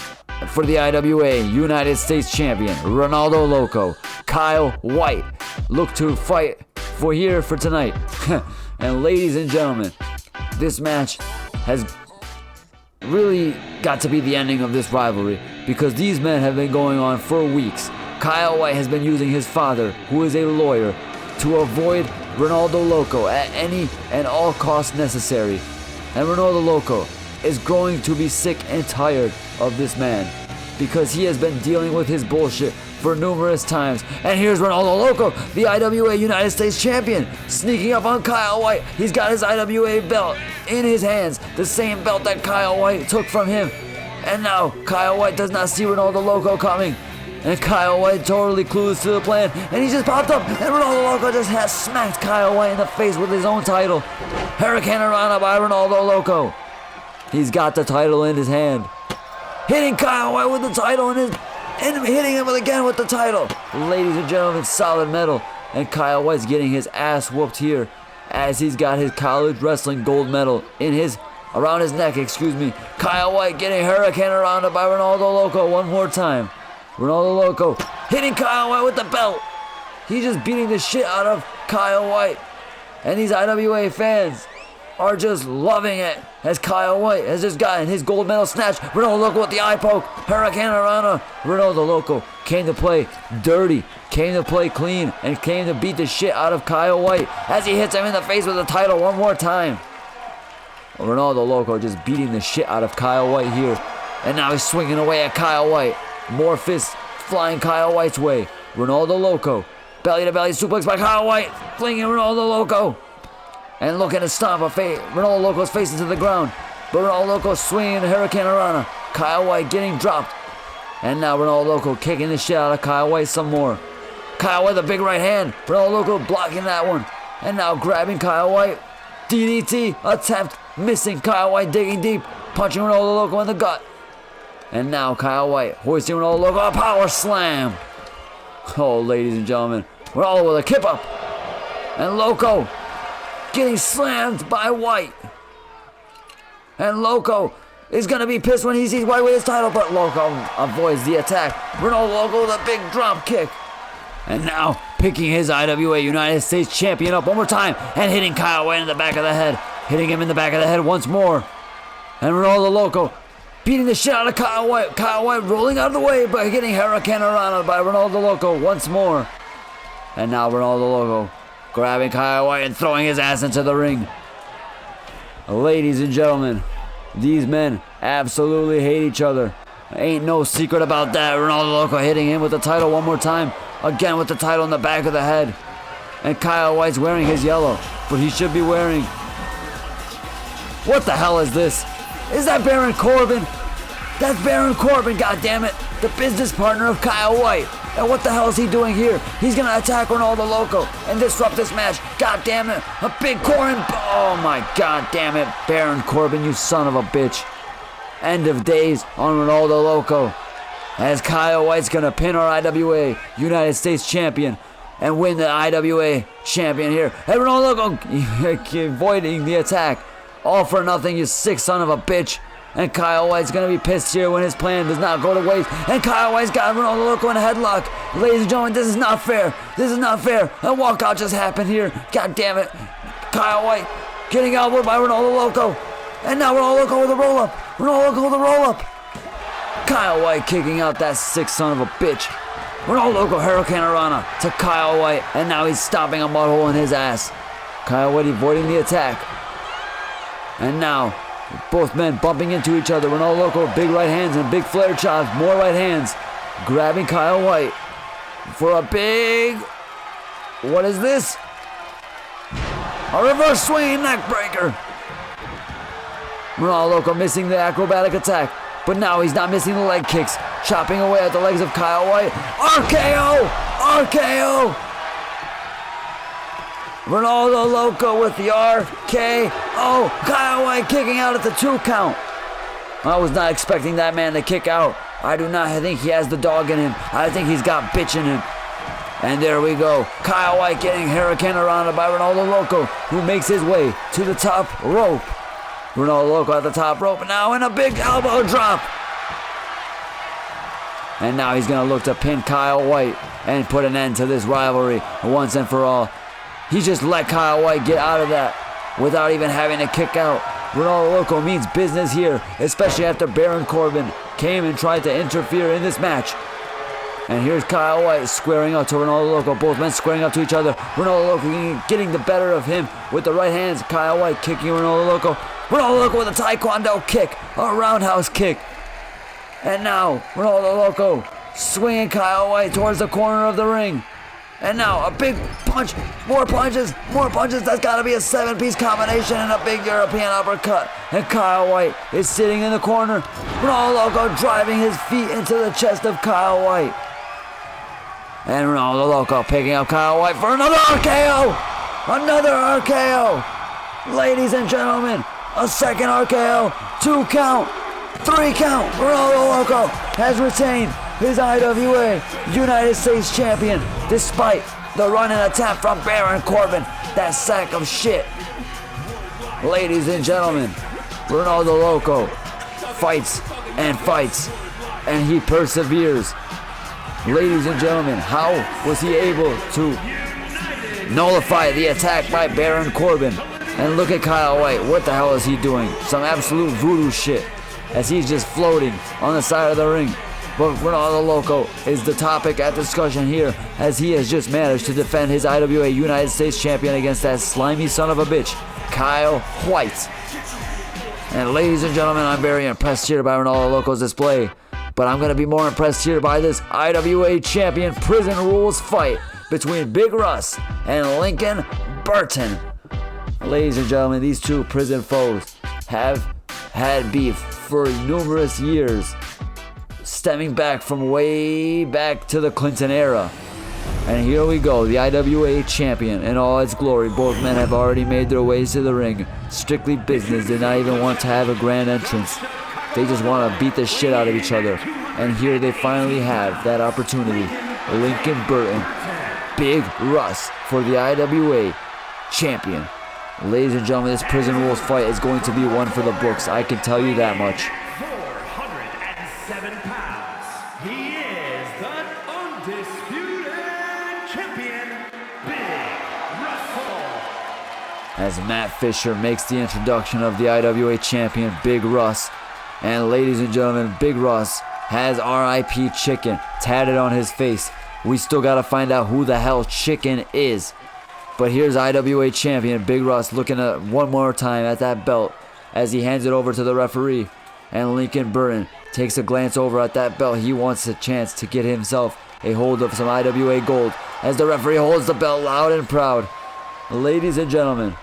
for the IWA United States Champion, Ronaldo Loko. Kyle White look to fight for here for tonight. And ladies and gentlemen, this match has really got to be the ending of this rivalry, because these men have been going on for weeks. Kyle White has been using his father, who is a lawyer, to avoid Ronaldo Loko at any and all costs necessary. And Ronaldo Loko is growing to be sick and tired of this man, because he has been dealing with his bullshit for numerous times. And here's Ronaldo Loko, the IWA United States Champion, sneaking up on Kyle White. He's got his IWA belt in his hands, the same belt that Kyle White took from him. And now Kyle White does not see Ronaldo Loko coming. And Kyle White totally clueless to the plan, and he just popped up, and Ronaldo Loko just has smacked Kyle White in the face with his own title. Hurricane Rana by Ronaldo Loko. He's got the title in his hand, hitting Kyle White with the title in his, and hitting him again with the title. Ladies and gentlemen, solid metal, and Kyle White's getting his ass whooped here, as he's got his college wrestling gold medal in his, around his neck, Kyle White getting Hurricane Rana by Ronaldo Loko one more time. Ronaldo Loko hitting Kyle White with the belt. He's just beating the shit out of Kyle White. And these IWA fans are just loving it, as Kyle White has just gotten his gold medal snatched. Ronaldo Loko with the eye poke. Hurricane Rana. Ronaldo Loko came to play dirty, came to play clean, and came to beat the shit out of Kyle White as he hits him in the face with the title one more time. Ronaldo Loko just beating the shit out of Kyle White here. And now he's swinging away at Kyle White. More fists flying Kyle White's way. Ronaldo Loko, belly to belly suplex by Kyle White, flinging Ronaldo Loko, and looking to stomp Ronaldo Loko's face into the ground. But Ronaldo Loko swinging Hurricane Rana. Kyle White getting dropped, and now Ronaldo Loko kicking the shit out of Kyle White some more. Kyle White with a big right hand. Ronaldo Loko blocking that one, and now grabbing Kyle White. DDT attempt missing. Kyle White digging deep, punching Ronaldo Loko in the gut. And now Kyle White hoisting Ronaldo Loko, a power slam. Oh, ladies and gentlemen, Ronaldo with a kip up. And Loko getting slammed by White. And Loko is going to be pissed when he sees White with his title, but Loko avoids the attack. Ronaldo Loko with a big drop kick. And now picking his IWA United States Champion up one more time and hitting Kyle White in the back of the head. Hitting him in the back of the head once more. And Ronaldo Loko beating the shit out of Kyle White. Kyle White rolling out of the way by getting Hurricane Rana by Ronaldo Loko once more. And now Ronaldo Loko grabbing Kyle White and throwing his ass into the ring. Ladies and gentlemen, these men absolutely hate each other. Ain't no secret about that. Ronaldo Loko hitting him with the title one more time. Again with the title in the back of the head. And Kyle White's wearing his yellow, but he should be wearing... What the hell is this? Is that Baron Corbin? That's Baron Corbin, goddammit. The business partner of Kyle White. And what the hell is he doing here? He's gonna attack Ronaldo Loko and disrupt this match. God damn it. A big Corbin. Oh my god damn it. Baron Corbin, you son of a bitch. End of days on Ronaldo Loko. As Kyle White's gonna pin our IWA United States Champion and win the IWA Champion here. And Ronaldo Loko avoiding the attack. All for nothing, you sick son of a bitch. And Kyle White's gonna be pissed here when his plan does not go to waste. And Kyle White's got Ronaldo Loko in a headlock. Ladies and gentlemen, this is not fair. This is not fair. A walkout just happened here. God damn it. Kyle White getting elbowed by Ronaldo Loko. And now Ronaldo Loko with a roll-up. Ronaldo Loko with a roll-up. Kyle White kicking out that sick son of a bitch. Ronaldo Loko Hurricane Rana to Kyle White. And now he's stopping a mud hole in his ass. Kyle White avoiding the attack. And now, both men bumping into each other. Ronaldo Loko, big right hands and big flare chops. More right hands. Grabbing Kyle White for a big... What is this? A reverse swinging neck breaker. Ronaldo Loko missing the acrobatic attack. But now he's not missing the leg kicks. Chopping away at the legs of Kyle White. RKO! RKO! Ronaldo Loko with the RKO. Kyle White kicking out at the 2 count. I was not expecting that man to kick out. I do not think he has the dog in him. I think he's got bitch in him. And there we go. Kyle White getting Hurricane Rana by Ronaldo Loko, who makes his way to the top rope. Ronaldo Loko at the top rope now in a big elbow drop. And now he's going to look to pin Kyle White and put an end to this rivalry once and for all. He just let Kyle White get out of that without even having to kick out. Ronaldo Loko means business here, especially after Baron Corbin came and tried to interfere in this match. And here's Kyle White squaring up to Ronaldo Loko. Both men squaring up to each other. Ronaldo Loko getting the better of him with the right hands. Kyle White kicking Ronaldo Loko. Ronaldo Loko with a taekwondo kick, a roundhouse kick. And now Ronaldo Loko swinging Kyle White towards the corner of the ring. And now a big punch, more punches. That's got to be a 7-piece combination and a big European uppercut. And Kyle White is sitting in the corner. Ronaldo Loko driving his feet into the chest of Kyle White. And Ronaldo Loko picking up Kyle White for another RKO. Another RKO. Ladies and gentlemen, a second RKO. 2 count. 3 count. Ronaldo Loko has retained his IWA United States Champion despite the run and attack from Baron Corbin, that sack of shit. Ladies and gentlemen, Ronaldo Loko fights and he perseveres. Ladies and gentlemen, how was he able to nullify the attack by Baron Corbin? And look at Kyle White, what the hell is he doing? Some absolute voodoo shit as he's just floating on the side of the ring. But Ronaldo Loko is the topic at discussion here as he has just managed to defend his IWA United States Champion against that slimy son of a bitch, Kyle White. And ladies and gentlemen, I'm very impressed here by Ronaldo Loko's display. But I'm going to be more impressed here by this IWA Champion Prison Rules fight between Big Russ and Lincoln Burton. Ladies and gentlemen, these two prison foes have had beef for numerous years, stemming back from way back to the Clinton era. And here we go, the IWA champion in all its glory. Both men have already made their ways to the ring. Strictly business, did not even want to have a grand entrance. They just want to beat the shit out of each other. And here they finally have that opportunity. Lincoln Burton, Big Russ for the IWA champion. Ladies and gentlemen, this Prison Rules fight is going to be one for the books. I can tell you that much. champion, Big Russell. As Matt Fisher makes the introduction of the IWA champion, Big Russ. And ladies and gentlemen, Big Russ has RIP Chicken tatted on his face. We still gotta find out who the hell Chicken is. But here's IWA champion Big Russ looking at one more time at that belt as he hands it over to the referee. And Lincoln Burton takes a glance over at that belt. He wants a chance to get himself a hold of some IWA gold as the referee holds the belt loud and proud. Ladies and gentlemen,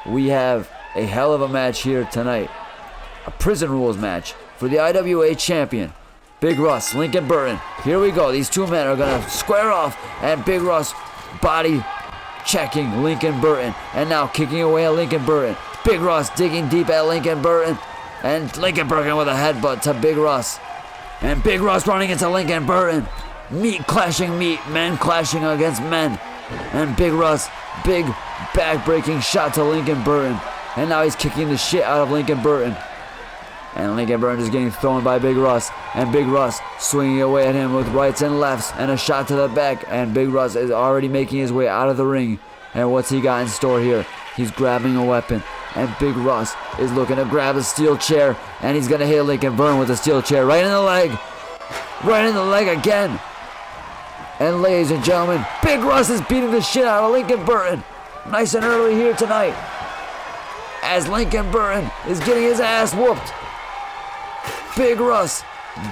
we have a hell of a match here tonight. A prison rules match for the IWA champion, Big Russ, Lincoln Burton. Here we go. These two men are going to square off, and Big Russ body checking Lincoln Burton, and now kicking away at Lincoln Burton. Big Russ digging deep at Lincoln Burton, and Lincoln Burton with a headbutt to Big Russ. And Big Russ running into Lincoln Burton. Meat clashing meat, men clashing against men. And Big Russ, big back-breaking shot to Lincoln Burton. And now he's kicking the shit out of Lincoln Burton. And Lincoln Burton is getting thrown by Big Russ. And Big Russ swinging away at him with rights and lefts. And a shot to the back. And Big Russ is already making his way out of the ring. And what's he got in store here? He's grabbing a weapon. And Big Russ is looking to grab a steel chair. And he's going to hit Lincoln Burton with a steel chair right in the leg. Right in the leg again. And ladies and gentlemen, Big Russ is beating the shit out of Lincoln Burton. Nice and early here tonight. As Lincoln Burton is getting his ass whooped. Big Russ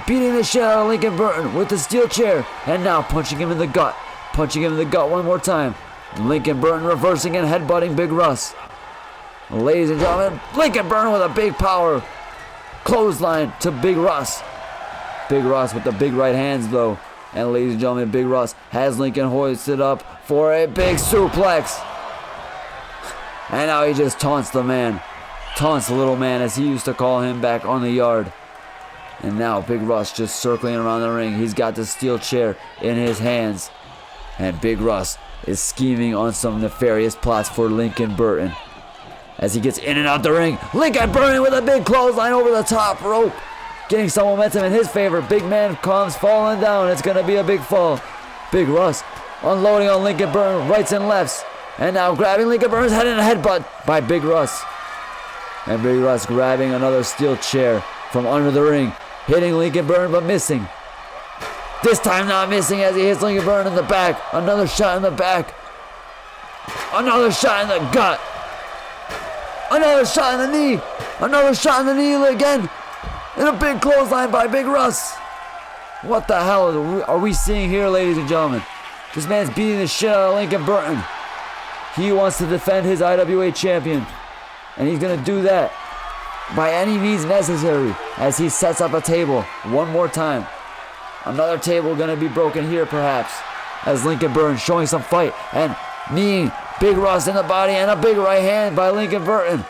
beating the shit out of Lincoln Burton with the steel chair. And now punching him in the gut. Punching him in the gut one more time. Lincoln Burton reversing and headbutting Big Russ. Ladies and gentlemen, Lincoln Burton with a big power clothesline to Big Russ. Big Russ with the big right hands though. And ladies and gentlemen, Big Russ has Lincoln hoisted up for a big suplex. And now he just taunts the man. Taunts the little man, as he used to call him back on the yard. And now Big Russ just circling around the ring. He's got the steel chair in his hands. And Big Russ is scheming on some nefarious plots for Lincoln Burton. As he gets in and out the ring, Lincoln Burton with a big clothesline over the top rope. Getting some momentum in his favor. Big man comes falling down. It's going to be a big fall. Big Russ unloading on Lincoln Burton, rights and lefts. And now grabbing Lincoln Burton's head in a headbutt by Big Russ. And Big Russ grabbing another steel chair from under the ring. Hitting Lincoln Burton but missing. This time not missing as he hits Lincoln Burton in the back. Another shot in the back. Another shot in the gut. Another shot in the knee. Another shot in the knee again. And a big clothesline by Big Russ. What the hell are we seeing here, ladies and gentlemen? This man's beating the shit out of Lincoln Burton. He wants to defend his IWA champion. And he's going to do that by any means necessary as he sets up a table one more time. Another table going to be broken here perhaps. As Lincoln Burton showing some fight and kneeing Big Russ in the body and a big right hand by Lincoln Burton.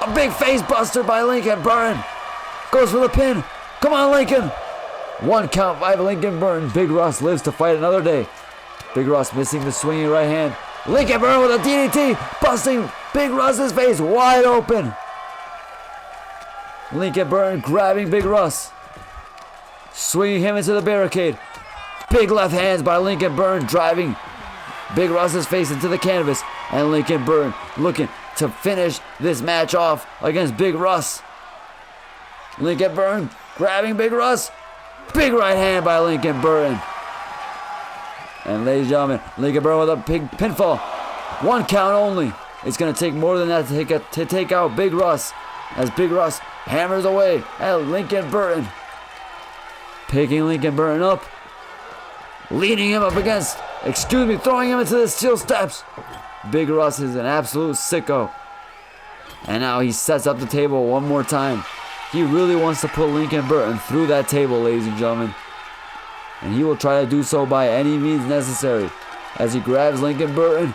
A big face buster by Lincoln Burton. Goes for the pin. Come on, Lincoln. One count by Lincoln Burton. Big Russ lives to fight another day. Big Russ missing the swinging right hand. Lincoln Burton with a DDT. Busting Big Russ's face wide open. Lincoln Burton grabbing Big Russ. Swinging him into the barricade. Big left hands by Lincoln Burton driving Big Russ's face into the canvas. And Lincoln Burton looking to finish this match off against Big Russ. Lincoln Burton grabbing Big Russ. Big right hand by Lincoln Burton. And ladies and gentlemen, Lincoln Burton with a big pinfall. One count only. It's going to take more than that to take out Big Russ. As Big Russ hammers away at Lincoln Burton. Picking Lincoln Burton up. Leading him up against, throwing him into the steel steps. Big Russ is an absolute sicko. And now he sets up the table one more time. He really wants to put Lincoln Burton through that table, ladies and gentlemen. And he will try to do so by any means necessary. As he grabs Lincoln Burton,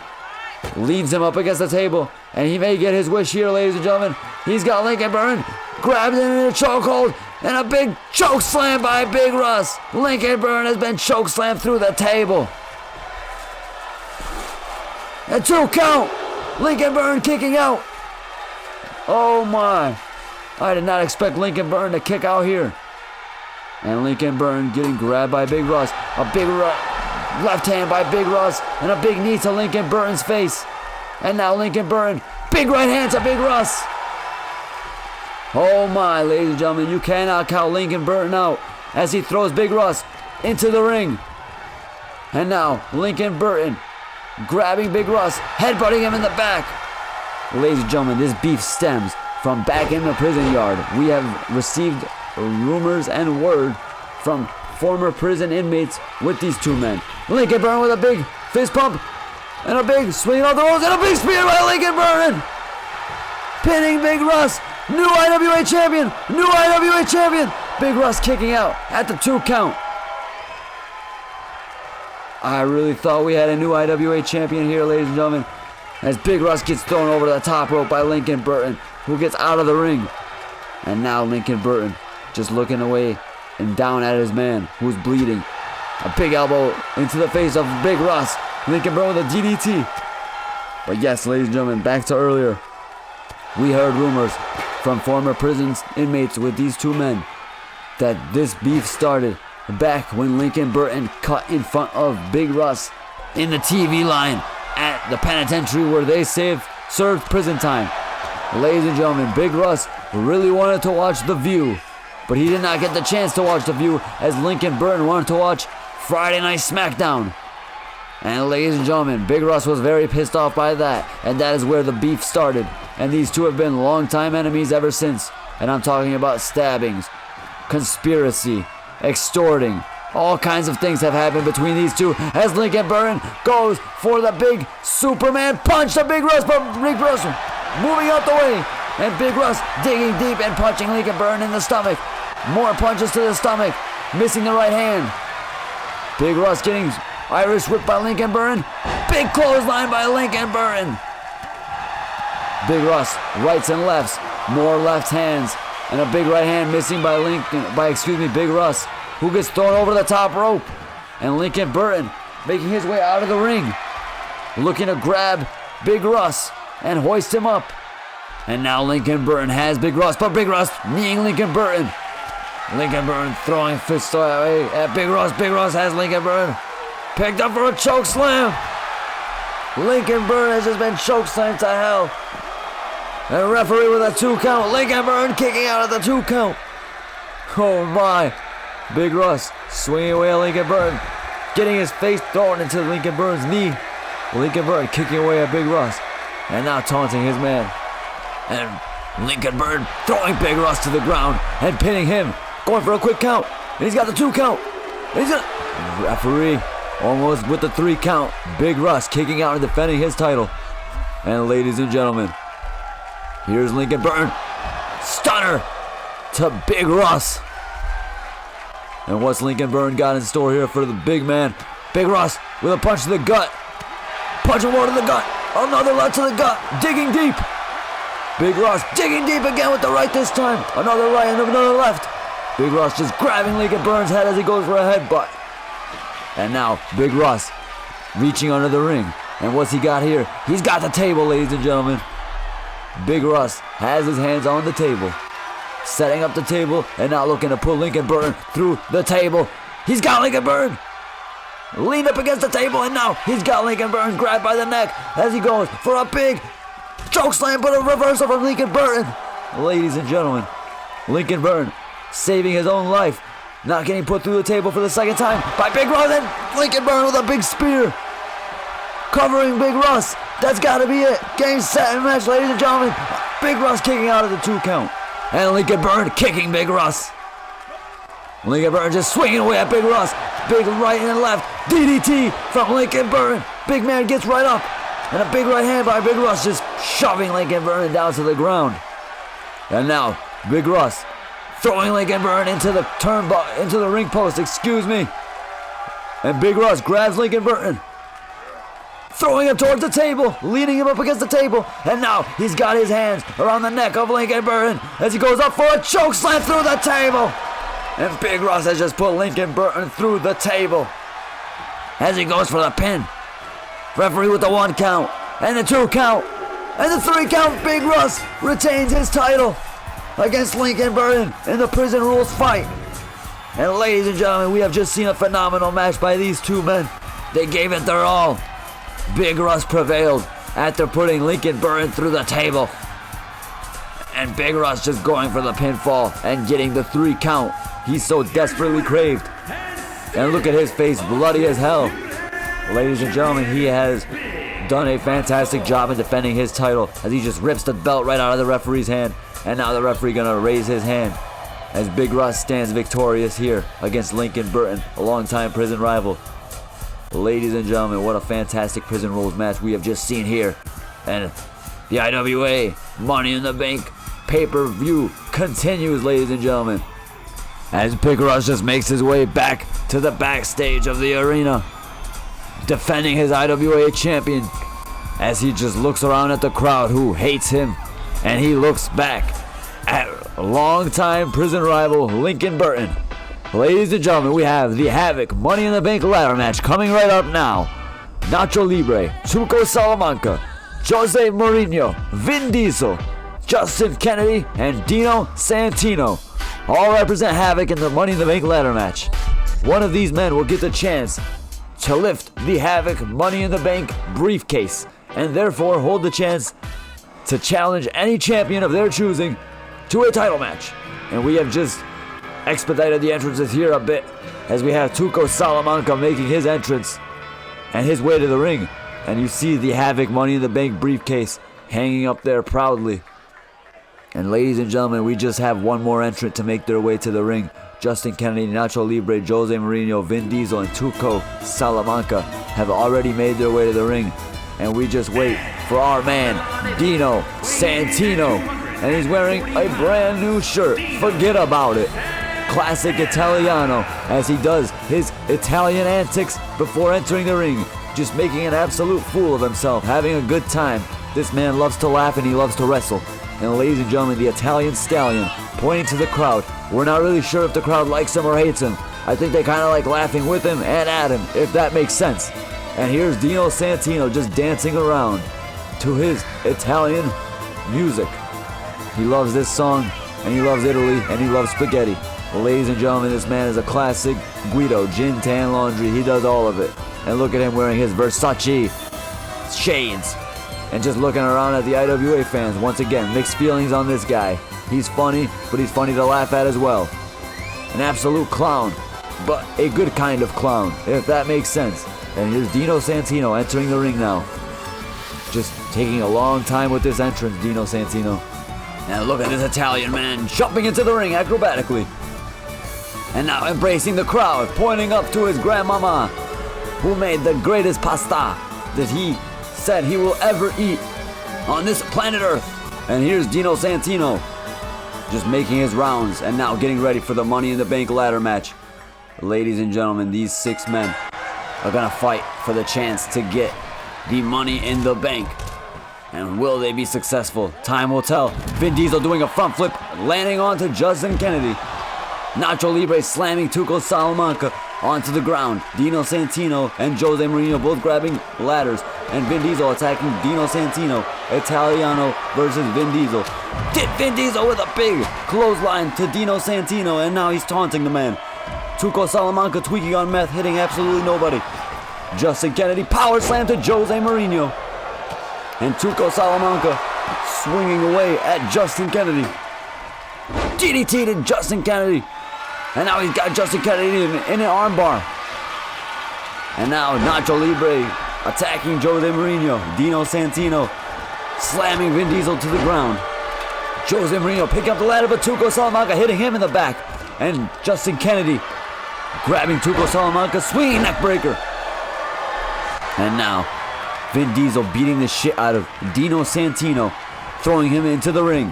leads him up against the table. And he may get his wish here, ladies and gentlemen. He's got Lincoln Burton, grabs him in a chokehold, and a big choke slam by Big Russ. Lincoln Burton has been choke slammed through the table. A 2 count. Lincoln Burton kicking out. Oh my. I did not expect Lincoln Burton to kick out here. And Lincoln Burton getting grabbed by Big Russ. A left hand by Big Russ, and a big knee to Lincoln Burton's face. And now Lincoln Burton, big right hand to Big Russ. Oh my, ladies and gentlemen, you cannot count Lincoln Burton out as he throws Big Russ into the ring. And now Lincoln Burton grabbing Big Russ, headbutting him in the back. Ladies and gentlemen, this beef stems from back in the prison yard. We have received rumors and word from former prison inmates with these two men. Lincoln Burton with a big fist pump and a big swing off the ropes and a big spear by Lincoln Burton. Pinning Big Russ, new IWA champion, new IWA champion. Big Russ kicking out at the 2 count. I really thought we had a new IWA champion here, ladies and gentlemen, as Big Russ gets thrown over the top rope by Lincoln Burton, who gets out of the ring. And now Lincoln Burton just looking away and down at his man, who's bleeding. A big elbow into the face of Big Russ. Lincoln Burton with a DDT. But yes, ladies and gentlemen, back to earlier. We heard rumors from former prison inmates with these two men that this beef started back when Lincoln Burton cut in front of Big Russ in the TV line at the penitentiary where they served prison time. Ladies and gentlemen, Big Russ really wanted to watch The View, but he did not get the chance to watch The View as Lincoln Burton wanted to watch Friday Night SmackDown. And ladies and gentlemen, Big Russ was very pissed off by that, and that is where the beef started. And these two have been longtime enemies ever since. And I'm talking about stabbings, conspiracy, extorting. All kinds of things have happened between these two as Lincoln Burton goes for the big Superman punch to Big Russ, but Big Russ moving out the way. And Big Russ digging deep and punching Lincoln Burton in the stomach. More punches to the stomach, missing the right hand. Big Russ getting Irish whip by Lincoln Burton. Big clothesline by Lincoln Burton. Big Russ, rights and lefts, more left hands, and a big right hand missing by Big Russ, who gets thrown over the top rope. And Lincoln Burton making his way out of the ring, looking to grab Big Russ and hoist him up. And now Lincoln Burton has Big Russ, but Big Russ kneeing Lincoln Burton. Lincoln Burton throwing fists away at Big Russ. Big Russ has Lincoln Burton picked up for a choke slam. Lincoln Burton has just been choke slammed to hell. And referee with a 2 count. Lincoln Burton kicking out at the 2 count. Oh my. Big Russ swinging away at Lincoln Burton, getting his face thrown into Lincoln Burton's knee. Lincoln Burton kicking away at Big Russ, and now taunting his man. And Lincoln Burton throwing Big Russ to the ground and pinning him, going for a quick count. And he's got the 2 count. And referee almost with the 3 count. Big Russ kicking out and defending his title. And ladies and gentlemen, here's Lincoln Burton. Stunner to Big Russ. And what's Lincoln Burton got in store here for the big man? Big Russ with a punch to the gut. Punch him over to the gut. Another left to the gut. Digging deep. Big Russ digging deep again with the right this time. Another right and another left. Big Russ just grabbing Lincoln Burton's head as he goes for a headbutt. And now Big Russ reaching under the ring. And what's he got here? He's got the table, ladies and gentlemen. Big Russ has his hands on the table, setting up the table and now looking to pull Lincoln Burton through the table. He's got Lincoln Burton leaned up against the table, and now he's got Lincoln Burton grabbed by the neck as he goes for a big choke slam, but a reversal from Lincoln Burton. Ladies and gentlemen, Lincoln Burton saving his own life, not getting put through the table for the second time by Big Russ, and Lincoln Burton with a big spear covering Big Russ. That's got to be it. Game, set, and match, ladies and gentlemen. Big Russ kicking out of the 2 count. And Lincoln Burton kicking Big Russ. Lincoln Burton just swinging away at Big Russ. Big right and left. DDT from Lincoln Burton. Big man gets right up. And a big right hand by Big Russ just shoving Lincoln Burton down to the ground. And now Big Russ throwing Lincoln Burton into the ring post, And Big Russ grabs Lincoln Burton, throwing him towards the table, leading him up against the table. And now he's got his hands around the neck of Lincoln Burton as he goes up for a choke slam through the table. And Big Russ has just put Lincoln Burton through the table as he goes for the pin. Referee with the 1 count, and the 2 count, and the 3 count. Big Russ retains his title against Lincoln Burton in the Prison Rules fight. And ladies and gentlemen, we have just seen a phenomenal match by these two men. They gave it their all. Big Russ prevailed after putting Lincoln Burton through the table. And Big Russ just going for the pinfall and getting the 3 count he so desperately craved. And look at his face, bloody as hell. Ladies and gentlemen, he has done a fantastic job in defending his title as he just rips the belt right out of the referee's hand. And now the referee gonna raise his hand as Big Russ stands victorious here against Lincoln Burton, a longtime prison rival. Ladies and gentlemen, what a fantastic Prison Rules match we have just seen here. And the IWA Money in the Bank pay-per-view continues, ladies and gentlemen, as Big Russ just makes his way back to the backstage of the arena, defending his IWA champion, as he just looks around at the crowd who hates him, and he looks back at longtime prison rival Lincoln Burton. Ladies and gentlemen, we have the Havoc Money in the Bank ladder match coming right up now. Nacho Libre, Tuco Salamanca, Jose Mourinho, Vin Diesel, Justin Kennedy, and Dino Santino all represent Havoc in the Money in the Bank ladder match. One of these men will get the chance to lift the Havoc Money in the Bank briefcase and therefore hold the chance to challenge any champion of their choosing to a title match. And we have just expedited the entrances here a bit as we have Tuco Salamanca making his entrance and his way to the ring. And you see the Havoc Money in the Bank briefcase hanging up there proudly. And ladies and gentlemen, we just have one more entrant to make their way to the ring. Justin Kennedy, Nacho Libre, Jose Mourinho, Vin Diesel, and Tuco Salamanca have already made their way to the ring. And we just wait for our man, Dino Santino. And he's wearing a brand new shirt. Forget about it. Classic Italiano, as he does his Italian antics before entering the ring. Just making an absolute fool of himself, having a good time. This man loves to laugh and he loves to wrestle. And ladies and gentlemen, the Italian Stallion pointing to the crowd. We're not really sure if the crowd likes him or hates him. I think they kind of like laughing with him and at him, if that makes sense. And here's Dino Santino just dancing around to his Italian music. He loves this song, and he loves Italy, and he loves spaghetti. Ladies and gentlemen, this man is a classic Guido, gin, tan, laundry. He does all of it. And look at him wearing his Versace shades. And just looking around at the IWA fans. Once again, mixed feelings on this guy. He's funny, but he's funny to laugh at as well. An absolute clown, but a good kind of clown, if that makes sense. And here's Dino Santino entering the ring now. Just taking a long time with this entrance, Dino Santino. And look at this Italian man jumping into the ring acrobatically. And now embracing the crowd, pointing up to his grandmama, who made the greatest pasta that he said he will ever eat on this planet Earth. And here's Dino Santino just making his rounds and now getting ready for the Money in the Bank ladder match. Ladies and gentlemen, these 6 men are gonna fight for the chance to get the Money in the Bank. And will they be successful? Time will tell. Vin Diesel doing a front flip, landing onto Justin Kennedy. Nacho Libre slamming Tuco Salamanca onto the ground. Dino Santino and Jose Mourinho both grabbing ladders. And Vin Diesel attacking Dino Santino. Italiano versus Vin Diesel. Get Vin Diesel with a big clothesline to Dino Santino, and now he's taunting the man. Tuco Salamanca tweaking on meth, hitting absolutely nobody. Justin Kennedy power slam to Jose Mourinho. And Tuco Salamanca swinging away at Justin Kennedy. DDT to Justin Kennedy. And now he's got Justin Kennedy in an armbar. And now Nacho Libre attacking Jose Mourinho. Dino Santino slamming Vin Diesel to the ground. Jose Mourinho picking up the ladder, but Tuco Salamanca hitting him in the back. And Justin Kennedy grabbing Tuco Salamanca, swinging neckbreaker. And now Vin Diesel beating the shit out of Dino Santino, throwing him into the ring.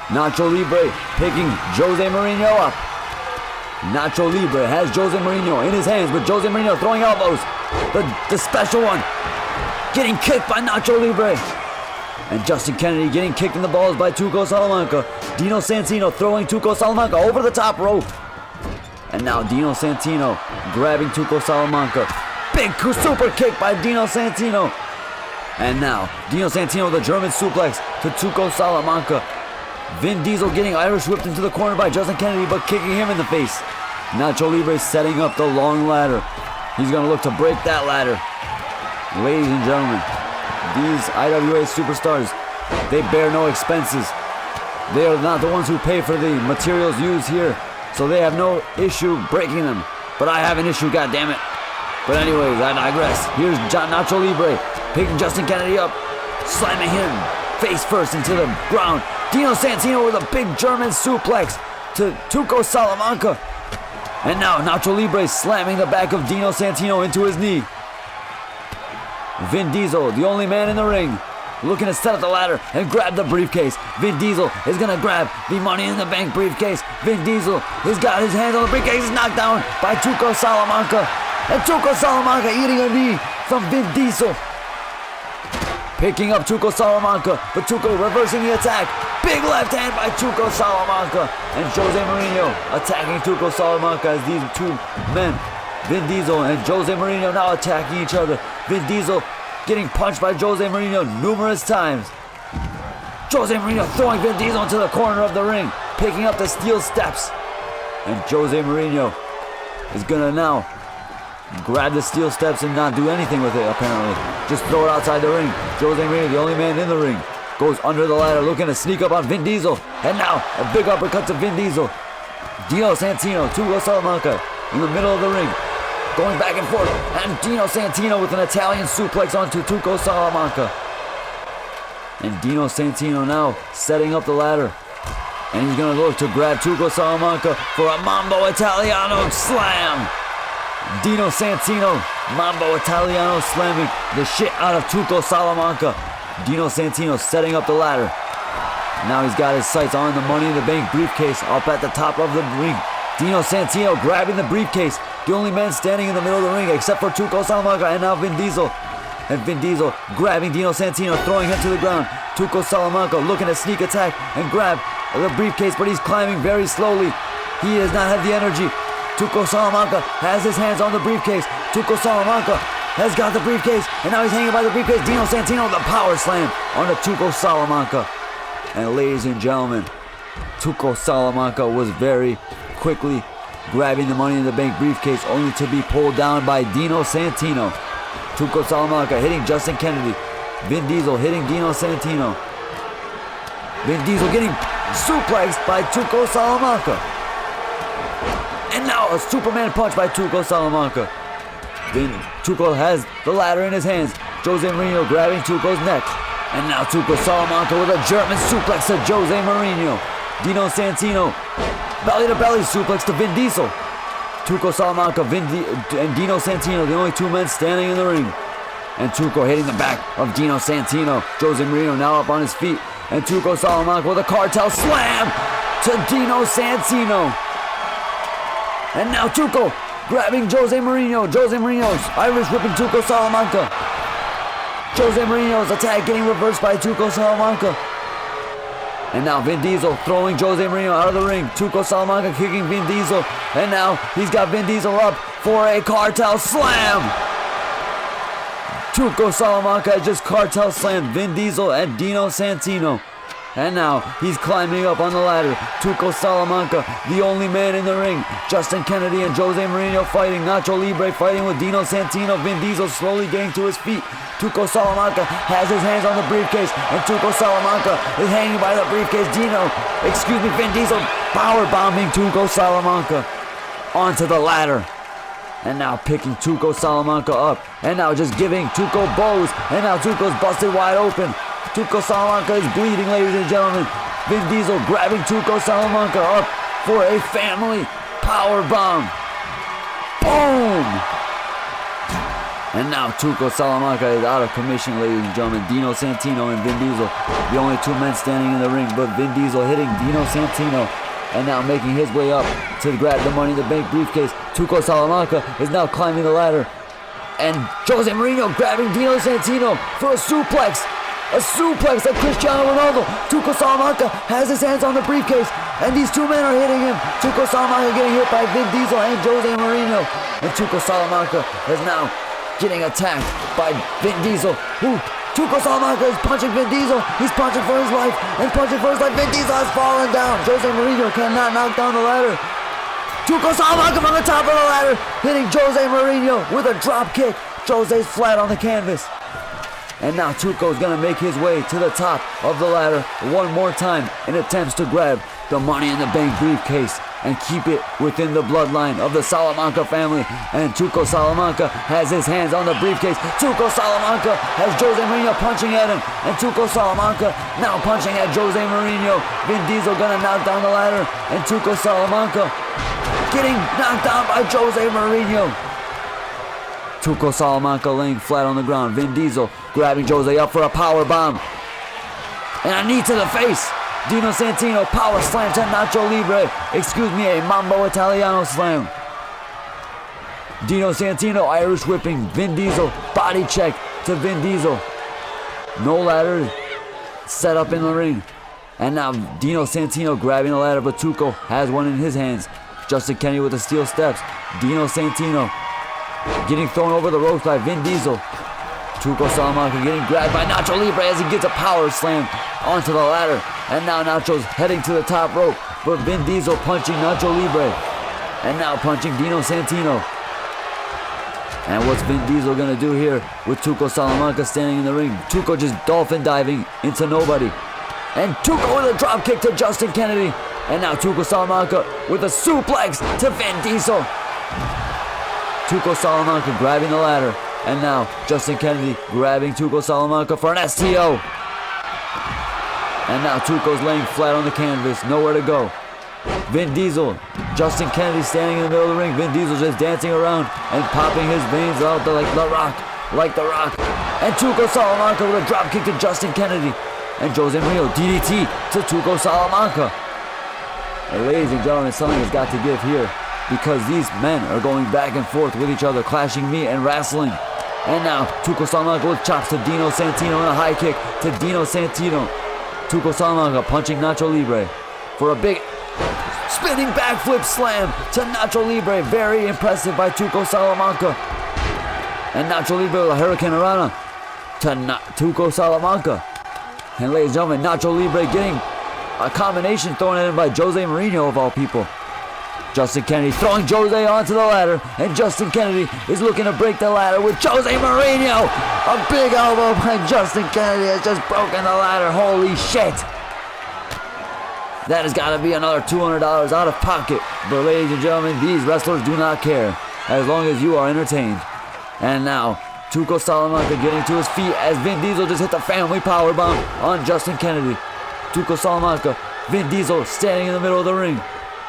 Nacho Libre picking Jose Mourinho up. Nacho Libre has Jose Mourinho in his hands, but Jose Mourinho throwing elbows. The special one getting kicked by Nacho Libre. And Justin Kennedy getting kicked in the balls by Tuco Salamanca. Dino Santino throwing Tuco Salamanca over the top rope. And now Dino Santino grabbing Tuco Salamanca. Big super kick by Dino Santino. And now Dino Santino with a German suplex to Tuco Salamanca. Vin Diesel getting Irish whipped into the corner by Justin Kennedy, but kicking him in the face. Nacho Libre setting up the long ladder. He's going to look to break that ladder. Ladies and gentlemen, these IWA superstars, they bear no expenses. They are not the ones who pay for the materials used here, so they have no issue breaking them. But I have an issue, goddammit. But anyways, I digress. Here's Nacho Libre picking Justin Kennedy up, slamming him face first into the ground. Dino Santino with a big German suplex to Tuco Salamanca. And now Nacho Libre slamming the back of Dino Santino into his knee. Vin Diesel, the only man in the ring, looking to set up the ladder and grab the briefcase. Vin Diesel is going to grab the Money in the Bank briefcase. Vin Diesel has got his hands on the briefcase. He's knocked down by Tuco Salamanca. And Tuco Salamanca eating a knee from Vin Diesel. Picking up Tuco Salamanca, but Tuco reversing the attack. Big left hand by Tuco Salamanca. And Jose Mourinho attacking Tuco Salamanca as these two men, Vin Diesel and Jose Mourinho, now attacking each other. Vin Diesel getting punched by Jose Mourinho numerous times. Jose Mourinho throwing Vin Diesel into the corner of the ring, picking up the steel steps. And Jose Mourinho is gonna now grab the steel steps and not do anything with it, apparently. Just throw it outside the ring. Jose Mourinho, the only man in the ring, goes under the ladder looking to sneak up on Vin Diesel. And now a big uppercut to Vin Diesel. Dino Santino, Tuco Salamanca in the middle of the ring, going back and forth. And Dino Santino with an Italian suplex onto Tuco Salamanca. And Dino Santino now setting up the ladder. And he's going to look to grab Tuco Salamanca for a Mambo Italiano slam. Dino Santino, Mambo Italiano slamming the shit out of Tuco Salamanca. Dino Santino setting up the ladder. Now he's got his sights on the Money in the Bank briefcase up at the top of the ring. Dino Santino grabbing the briefcase. The only man standing in the middle of the ring except for Tuco Salamanca and now Vin Diesel. And Vin Diesel grabbing Dino Santino, throwing him to the ground. Tuco Salamanca looking to sneak attack and grab the briefcase, but he's climbing very slowly. He does not have the energy. Tuco Salamanca has his hands on the briefcase. Tuco Salamanca has got the briefcase, and now he's hanging by the briefcase. Dino Santino, the power slam on the Tuco Salamanca. And ladies and gentlemen, Tuco Salamanca was very quickly grabbing the Money in the Bank briefcase, only to be pulled down by Dino Santino. Tuco Salamanca hitting Justin Kennedy. Vin Diesel hitting Dino Santino. Vin Diesel getting suplexed by Tuco Salamanca. And now a Superman punch by Tuco Salamanca. Tuco has the ladder in his hands. Jose Mourinho grabbing Tuco's neck. And now Tuco Salamanca with a German suplex to Jose Mourinho. Dino Santino, belly to belly suplex to Vin Diesel. Tuco Salamanca, and Dino Santino, the only two men standing in the ring. And Tuco hitting the back of Dino Santino. Jose Mourinho now up on his feet. And Tuco Salamanca with a cartel slam to Dino Santino. And now Tuco grabbing Jose Mourinho. Jose Mourinho's Irish whipping Tuco Salamanca. Jose Mourinho's attack getting reversed by Tuco Salamanca. And now Vin Diesel throwing Jose Mourinho out of the ring. Tuco Salamanca kicking Vin Diesel. And now he's got Vin Diesel up for a cartel slam. Tuco Salamanca just cartel slammed Vin Diesel and Dino Santino. And now he's climbing up on the ladder. Tuco Salamanca, the only man in the ring. Justin Kennedy and Jose Mourinho fighting. Nacho Libre fighting with Dino Santino. Vin Diesel slowly getting to his feet. Tuco Salamanca has his hands on the briefcase. And Tuco Salamanca is hanging by the briefcase. Vin Diesel power bombing Tuco Salamanca onto the ladder. And now picking Tuco Salamanca up. And now just giving Tuco bows. And now Tuco's busted wide open. Tuco Salamanca is bleeding, ladies and gentlemen. Vin Diesel grabbing Tuco Salamanca up for a family power bomb. Boom! And now Tuco Salamanca is out of commission, ladies and gentlemen. Dino Santino and Vin Diesel, the only two men standing in the ring, but Vin Diesel hitting Dino Santino and now making his way up to grab the Money in the Bank briefcase. Tuco Salamanca is now climbing the ladder. And Jose Mourinho grabbing Dino Santino for a suplex. A suplex like Cristiano Ronaldo. Tuco Salamanca has his hands on the briefcase, and these two men are hitting him. Tuco Salamanca getting hit by Vin Diesel and Jose Mourinho. And Tuco Salamanca is now getting attacked by Vin Diesel. Tuco Salamanca is punching Vin Diesel. He's punching for his life and punching for his life. Vin Diesel has fallen down. Jose Mourinho cannot knock down the ladder. Tuco Salamanca from the top of the ladder, hitting Jose Mourinho with a drop kick. Jose's flat on the canvas. And now Tuco's gonna make his way to the top of the ladder one more time in attempts to grab the Money in the Bank briefcase and keep it within the bloodline of the Salamanca family. And Tuco Salamanca has his hands on the briefcase. Tuco Salamanca has Jose Mourinho punching at him. And Tuco Salamanca now punching at Jose Mourinho. Vin Diesel gonna knock down the ladder. And Tuco Salamanca getting knocked down by Jose Mourinho. Tuco Salamanca laying flat on the ground. Vin Diesel grabbing Jose up for a power bomb. And a knee to the face. Dino Santino power slam to Nacho Libre. Excuse me, a Mambo Italiano slam. Dino Santino Irish whipping Vin Diesel. Body check to Vin Diesel. No ladder set up in the ring. And now Dino Santino grabbing the ladder, but Tuco has one in his hands. Justin Kennedy with the steel steps. Dino Santino getting thrown over the ropes by Vin Diesel. Tuco Salamanca getting grabbed by Nacho Libre as he gets a power slam onto the ladder. And now Nacho's heading to the top rope, but Vin Diesel punching Nacho Libre. And now punching Dino Santino. And what's Vin Diesel gonna do here with Tuco Salamanca standing in the ring? Tuco just dolphin diving into nobody. And Tuco with a drop kick to Justin Kennedy. And now Tuco Salamanca with a suplex to Vin Diesel. Tuco Salamanca grabbing the ladder. And now Justin Kennedy grabbing Tuco Salamanca for an STO. And now Tuco's laying flat on the canvas, nowhere to go. Vin Diesel, Justin Kennedy standing in the middle of the ring. Vin Diesel just dancing around and popping his veins out like The Rock. And Tuco Salamanca with a drop kick to Justin Kennedy. And Jose Mourinho DDT to Tuco Salamanca. And ladies and gentlemen, something has got to give here, because these men are going back and forth with each other, clashing meat and wrestling. And now Tuco Salamanca with chops to Dino Santino and a high kick to Dino Santino. Tuco Salamanca punching Nacho Libre for a big spinning backflip slam to Nacho Libre. Very impressive by Tuco Salamanca. And Nacho Libre with a Hurricane Rana to Tuco Salamanca. And ladies and gentlemen, Nacho Libre getting a combination thrown at him by Jose Mourinho of all people. Justin Kennedy throwing Jose onto the ladder, and Justin Kennedy is looking to break the ladder with Jose Mourinho. A big elbow by Justin Kennedy has just broken the ladder. Holy shit. That has got to be another $200 out of pocket. But ladies and gentlemen, these wrestlers do not care as long as you are entertained. And now, Tuco Salamanca getting to his feet as Vin Diesel just hit the family powerbomb on Justin Kennedy. Tuco Salamanca, Vin Diesel standing in the middle of the ring.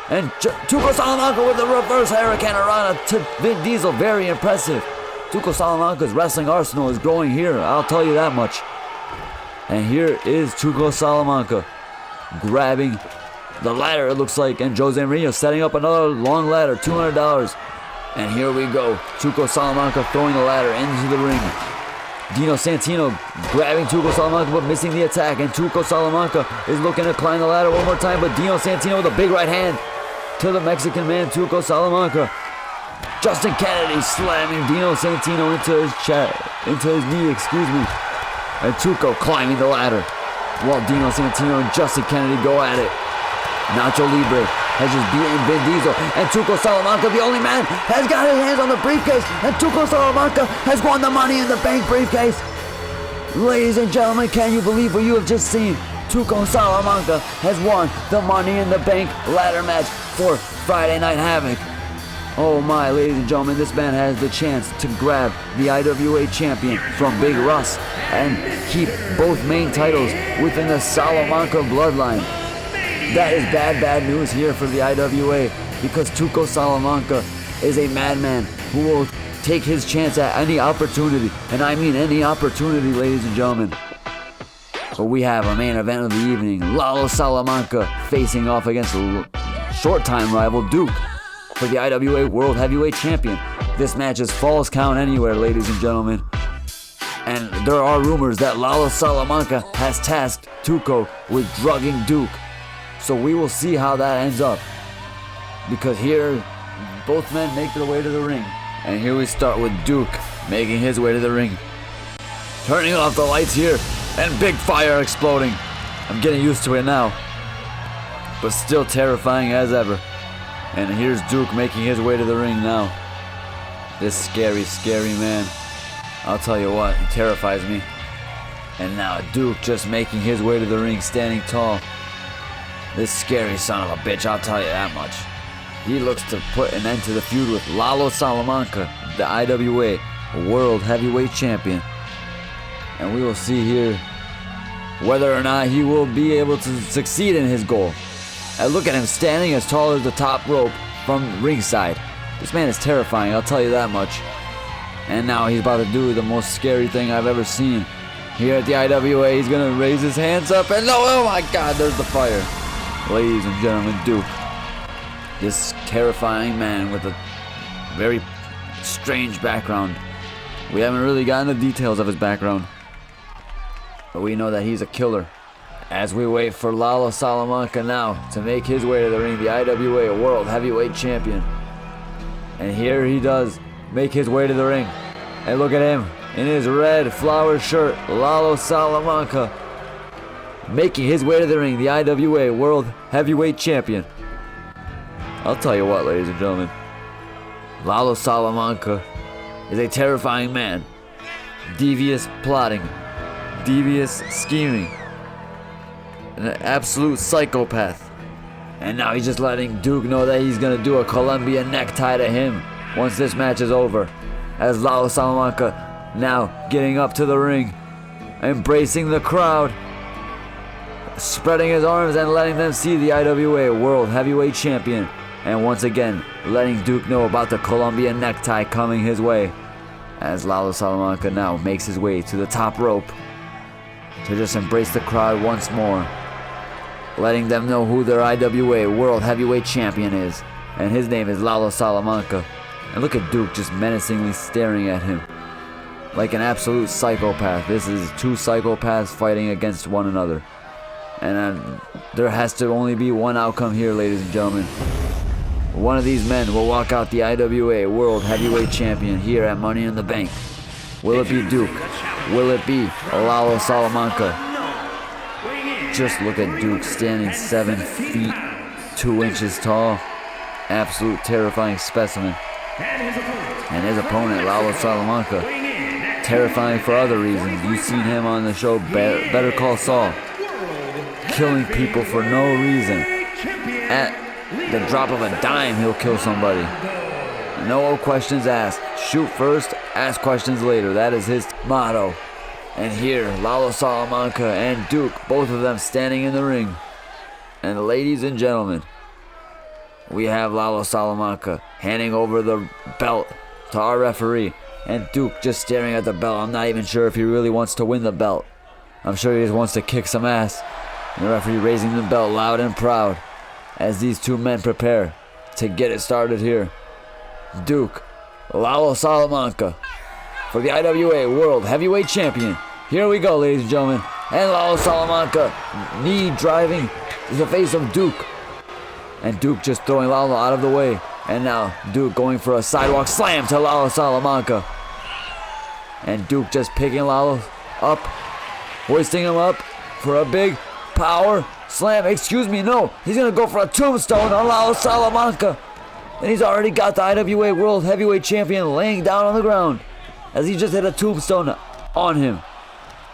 And Tuco Salamanca with the reverse Hurricane Rana to Vin Diesel. Very impressive. Tuco Salamanca's wrestling arsenal is growing here, I'll tell you that much. And here is Tuco Salamanca grabbing the ladder, it looks like, and Jose Mourinho setting up another long ladder, $200. And here we go. Tuco Salamanca throwing the ladder into the ring. Dino Santino grabbing Tuco Salamanca but missing the attack. And Tuco Salamanca is looking to climb the ladder one more time, but Dino Santino with a big right hand to the Mexican man, Tuco Salamanca. Justin Kennedy slamming Dino Santino into his chest, into his knee, and Tuco climbing the ladder while Dino Santino and Justin Kennedy go at it. Nacho Libre has just beaten Vin Diesel, and Tuco Salamanca, the only man, has got his hands on the briefcase, and Tuco Salamanca has won the Money in the Bank briefcase. Ladies and gentlemen, can you believe what you have just seen? Tuco Salamanca has won the Money in the Bank ladder match for Friday Night Havoc. Oh my, ladies and gentlemen, this man has the chance to grab the IWA champion from Big Russ and keep both main titles within the Salamanca bloodline. That is bad news here for the IWA, because Tuco Salamanca is a madman who will take his chance at any opportunity, and I mean any opportunity, ladies and gentlemen. But we have a main event of the evening, Lalo Salamanca facing off against short-time rival Duke for the IWA World Heavyweight Champion. This match is Falls Count Anywhere, ladies and gentlemen. And there are rumors that Lalo Salamanca has tasked Tuco with drugging Duke. So we will see how that ends up, because here both men make their way to the ring. And here we start with Duke making his way to the ring, turning off the lights here, and big fire exploding. I'm getting used to it now, but still terrifying as ever. And here's Duke making his way to the ring now. This scary, scary man. I'll tell you what, he terrifies me. And now Duke just making his way to the ring, standing tall. This scary son of a bitch, I'll tell you that much. He looks to put an end to the feud with Lalo Salamanca, the IWA World Heavyweight Champion. And we will see here whether or not he will be able to succeed in his goal. And look at him standing as tall as the top rope from ringside. This man is terrifying, I'll tell you that much. And now he's about to do the most scary thing I've ever seen. Here at the IWA, he's going to raise his hands up and oh my God, there's the fire. Ladies and gentlemen, Duke. This terrifying man with a very strange background. We haven't really gotten the details of his background, but we know that he's a killer. As we wait for Lalo Salamanca now to make his way to the ring, the IWA World Heavyweight Champion. And here he does make his way to the ring. And look at him in his red flower shirt, Lalo Salamanca, making his way to the ring, the IWA World Heavyweight Champion. I'll tell you what, ladies and gentlemen, Lalo Salamanca is a terrifying man. Devious plotting, devious scheming, an absolute psychopath. And now he's just letting Duke know that he's gonna do a Columbia necktie to him once this match is over. As Lalo Salamanca now getting up to the ring, embracing the crowd, spreading his arms and letting them see the IWA World Heavyweight Champion. And once again, letting Duke know about the Columbia necktie coming his way. As Lalo Salamanca now makes his way to the top rope to just embrace the crowd once more, letting them know who their IWA World Heavyweight Champion is. And his name is Lalo Salamanca. And look at Duke just menacingly staring at him like an absolute psychopath. This is two psychopaths fighting against one another. And there has to only be one outcome here, ladies and gentlemen. One of these men will walk out the IWA World Heavyweight Champion here at Money in the Bank. Will it be Duke? Will it be Lalo Salamanca? Just look at Duke standing 7 feet 2 inches tall. Absolute terrifying specimen. And his opponent, Lalo Salamanca, terrifying for other reasons. You've seen him on the show Better Call Saul, killing people for no reason. At the drop of a dime, he'll kill somebody. No questions asked. Shoot first, ask questions later. That is his motto. And here, Lalo Salamanca and Duke, both of them standing in the ring. And ladies and gentlemen, we have Lalo Salamanca handing over the belt to our referee. And Duke just staring at the belt. I'm not even sure if he really wants to win the belt. I'm sure he just wants to kick some ass. And the referee raising the belt loud and proud as these two men prepare to get it started here. Duke, Lalo Salamanca for the IWA World Heavyweight Champion. Here we go, ladies and gentlemen. And Lalo Salamanca knee driving the face of Duke. And Duke just throwing Lalo out of the way. And now Duke going for a sidewalk slam to Lalo Salamanca. And Duke just picking Lalo up, hoisting him up for a big power slam. Excuse me, no. He's going to go for a tombstone on Lalo Salamanca. And he's already got the IWA World Heavyweight Champion laying down on the ground as he just hit a tombstone on him.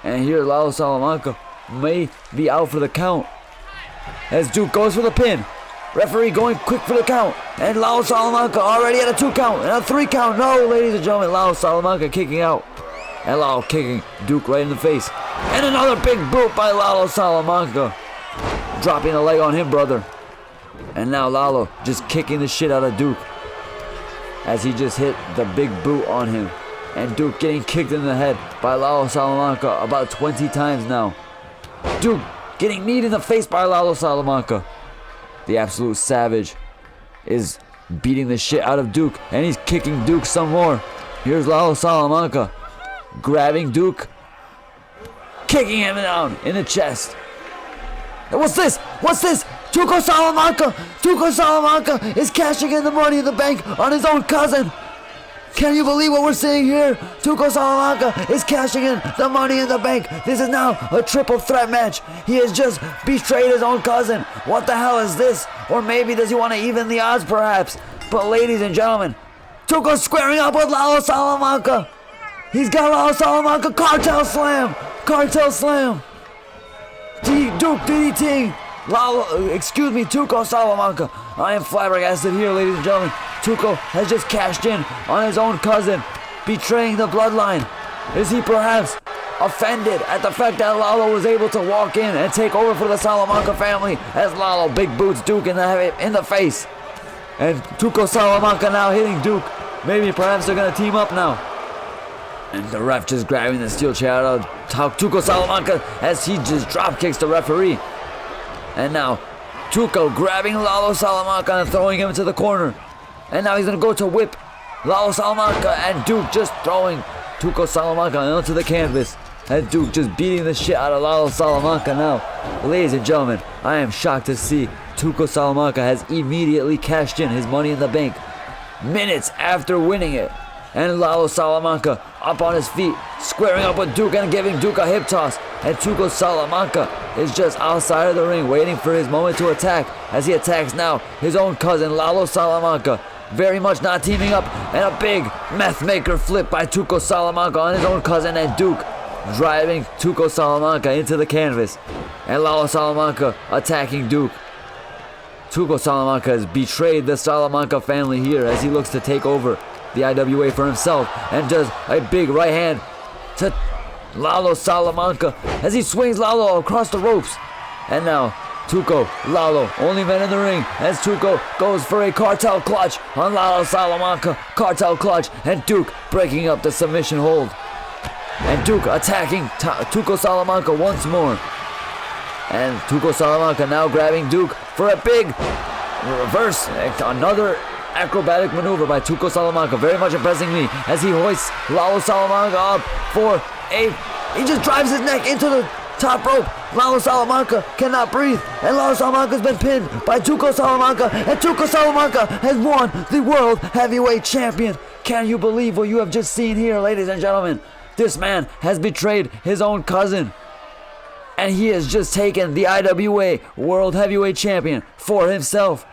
And here Lalo Salamanca may be out for the count as Duke goes for the pin. Referee going quick for the count. And Lalo Salamanca already at a 2 count and a 3 count. No, ladies and gentlemen, Lalo Salamanca kicking out. And Lalo kicking Duke right in the face. And another big boot by Lalo Salamanca. Dropping a leg on him, brother. And now Lalo just kicking the shit out of Duke as he just hit the big boot on him. And Duke getting kicked in the head by Lalo Salamanca about 20 times now. Duke getting kneed in the face by Lalo Salamanca. The absolute savage is beating the shit out of Duke, and he's kicking Duke some more. Here's Lalo Salamanca grabbing Duke, kicking him down in the chest. And what's this? What's this? Tuco Salamanca! Tuco Salamanca is cashing in the Money in the Bank on his own cousin. Can you believe what we're seeing here? Tuco Salamanca is cashing in the Money in the Bank. This is now a triple threat match. He has just betrayed his own cousin. What the hell is this? Or maybe does he want to even the odds perhaps? But ladies and gentlemen, Tuco's squaring up with Lalo Salamanca. He's got Lalo Salamanca. Cartel slam. Cartel slam. Duke DDT. Tuco Salamanca. I am flabbergasted here, ladies and gentlemen. Tuco has just cashed in on his own cousin, betraying the bloodline. Is he perhaps offended at the fact that Lalo was able to walk in and take over for the Salamanca family as Lalo big boots Duke in the face? And Tuco Salamanca now hitting Duke. Maybe perhaps they're going to team up now. And the ref just grabbing the steel chair out of Tuco Salamanca as he just drop kicks the referee. And now Tuco grabbing Lalo Salamanca and throwing him into the corner. And now he's going to go to whip Lalo Salamanca, and Duke just throwing Tuco Salamanca onto the canvas. And Duke just beating the shit out of Lalo Salamanca now. Ladies and gentlemen, I am shocked to see Tuco Salamanca has immediately cashed in his Money in the Bank minutes after winning it. And Lalo Salamanca up on his feet, squaring up with Duke and giving Duke a hip toss. And Tuco Salamanca is just outside of the ring waiting for his moment to attack as he attacks now his own cousin Lalo Salamanca. Very much not teaming up, and a big meth maker flip by Tuco Salamanca on his own cousin and Duke, driving Tuco Salamanca into the canvas. And Lalo Salamanca attacking Duke. Tuco Salamanca has betrayed the Salamanca family here as he looks to take over the IWA for himself, and does a big right hand to Lalo Salamanca as he swings Lalo across the ropes. And now Tuco, Lalo, only men in the ring as Tuco goes for a cartel clutch on Lalo Salamanca. Cartel clutch, and Duke breaking up the submission hold. And Duke attacking Tuco Salamanca once more. And Tuco Salamanca now grabbing Duke for a big reverse, another acrobatic maneuver by Tuco Salamanca, very much impressing me as he hoists Lalo Salamanca up for he just drives his neck into the top rope. Lalo Salamanca cannot breathe, and Lalo Salamanca's been pinned by Tuco Salamanca, and Tuco Salamanca has won the World Heavyweight Champion. Can you believe what you have just seen here, ladies and gentlemen? This man has betrayed his own cousin, and he has just taken the IWA World Heavyweight Champion for himself.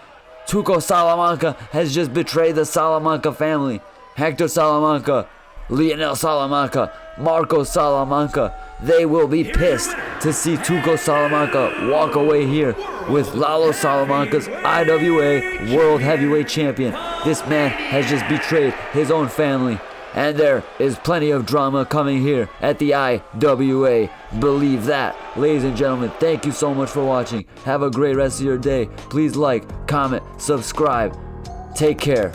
Tuco Salamanca has just betrayed the Salamanca family. Hector Salamanca, Lionel Salamanca, Marco Salamanca. They will be pissed to see Tuco Salamanca walk away here with Lalo Salamanca's IWA World Heavyweight Champion. This man has just betrayed his own family. And there is plenty of drama coming here at the IWA. Believe that. Ladies and gentlemen, thank you so much for watching. Have a great rest of your day. Please like, comment, subscribe. Take care.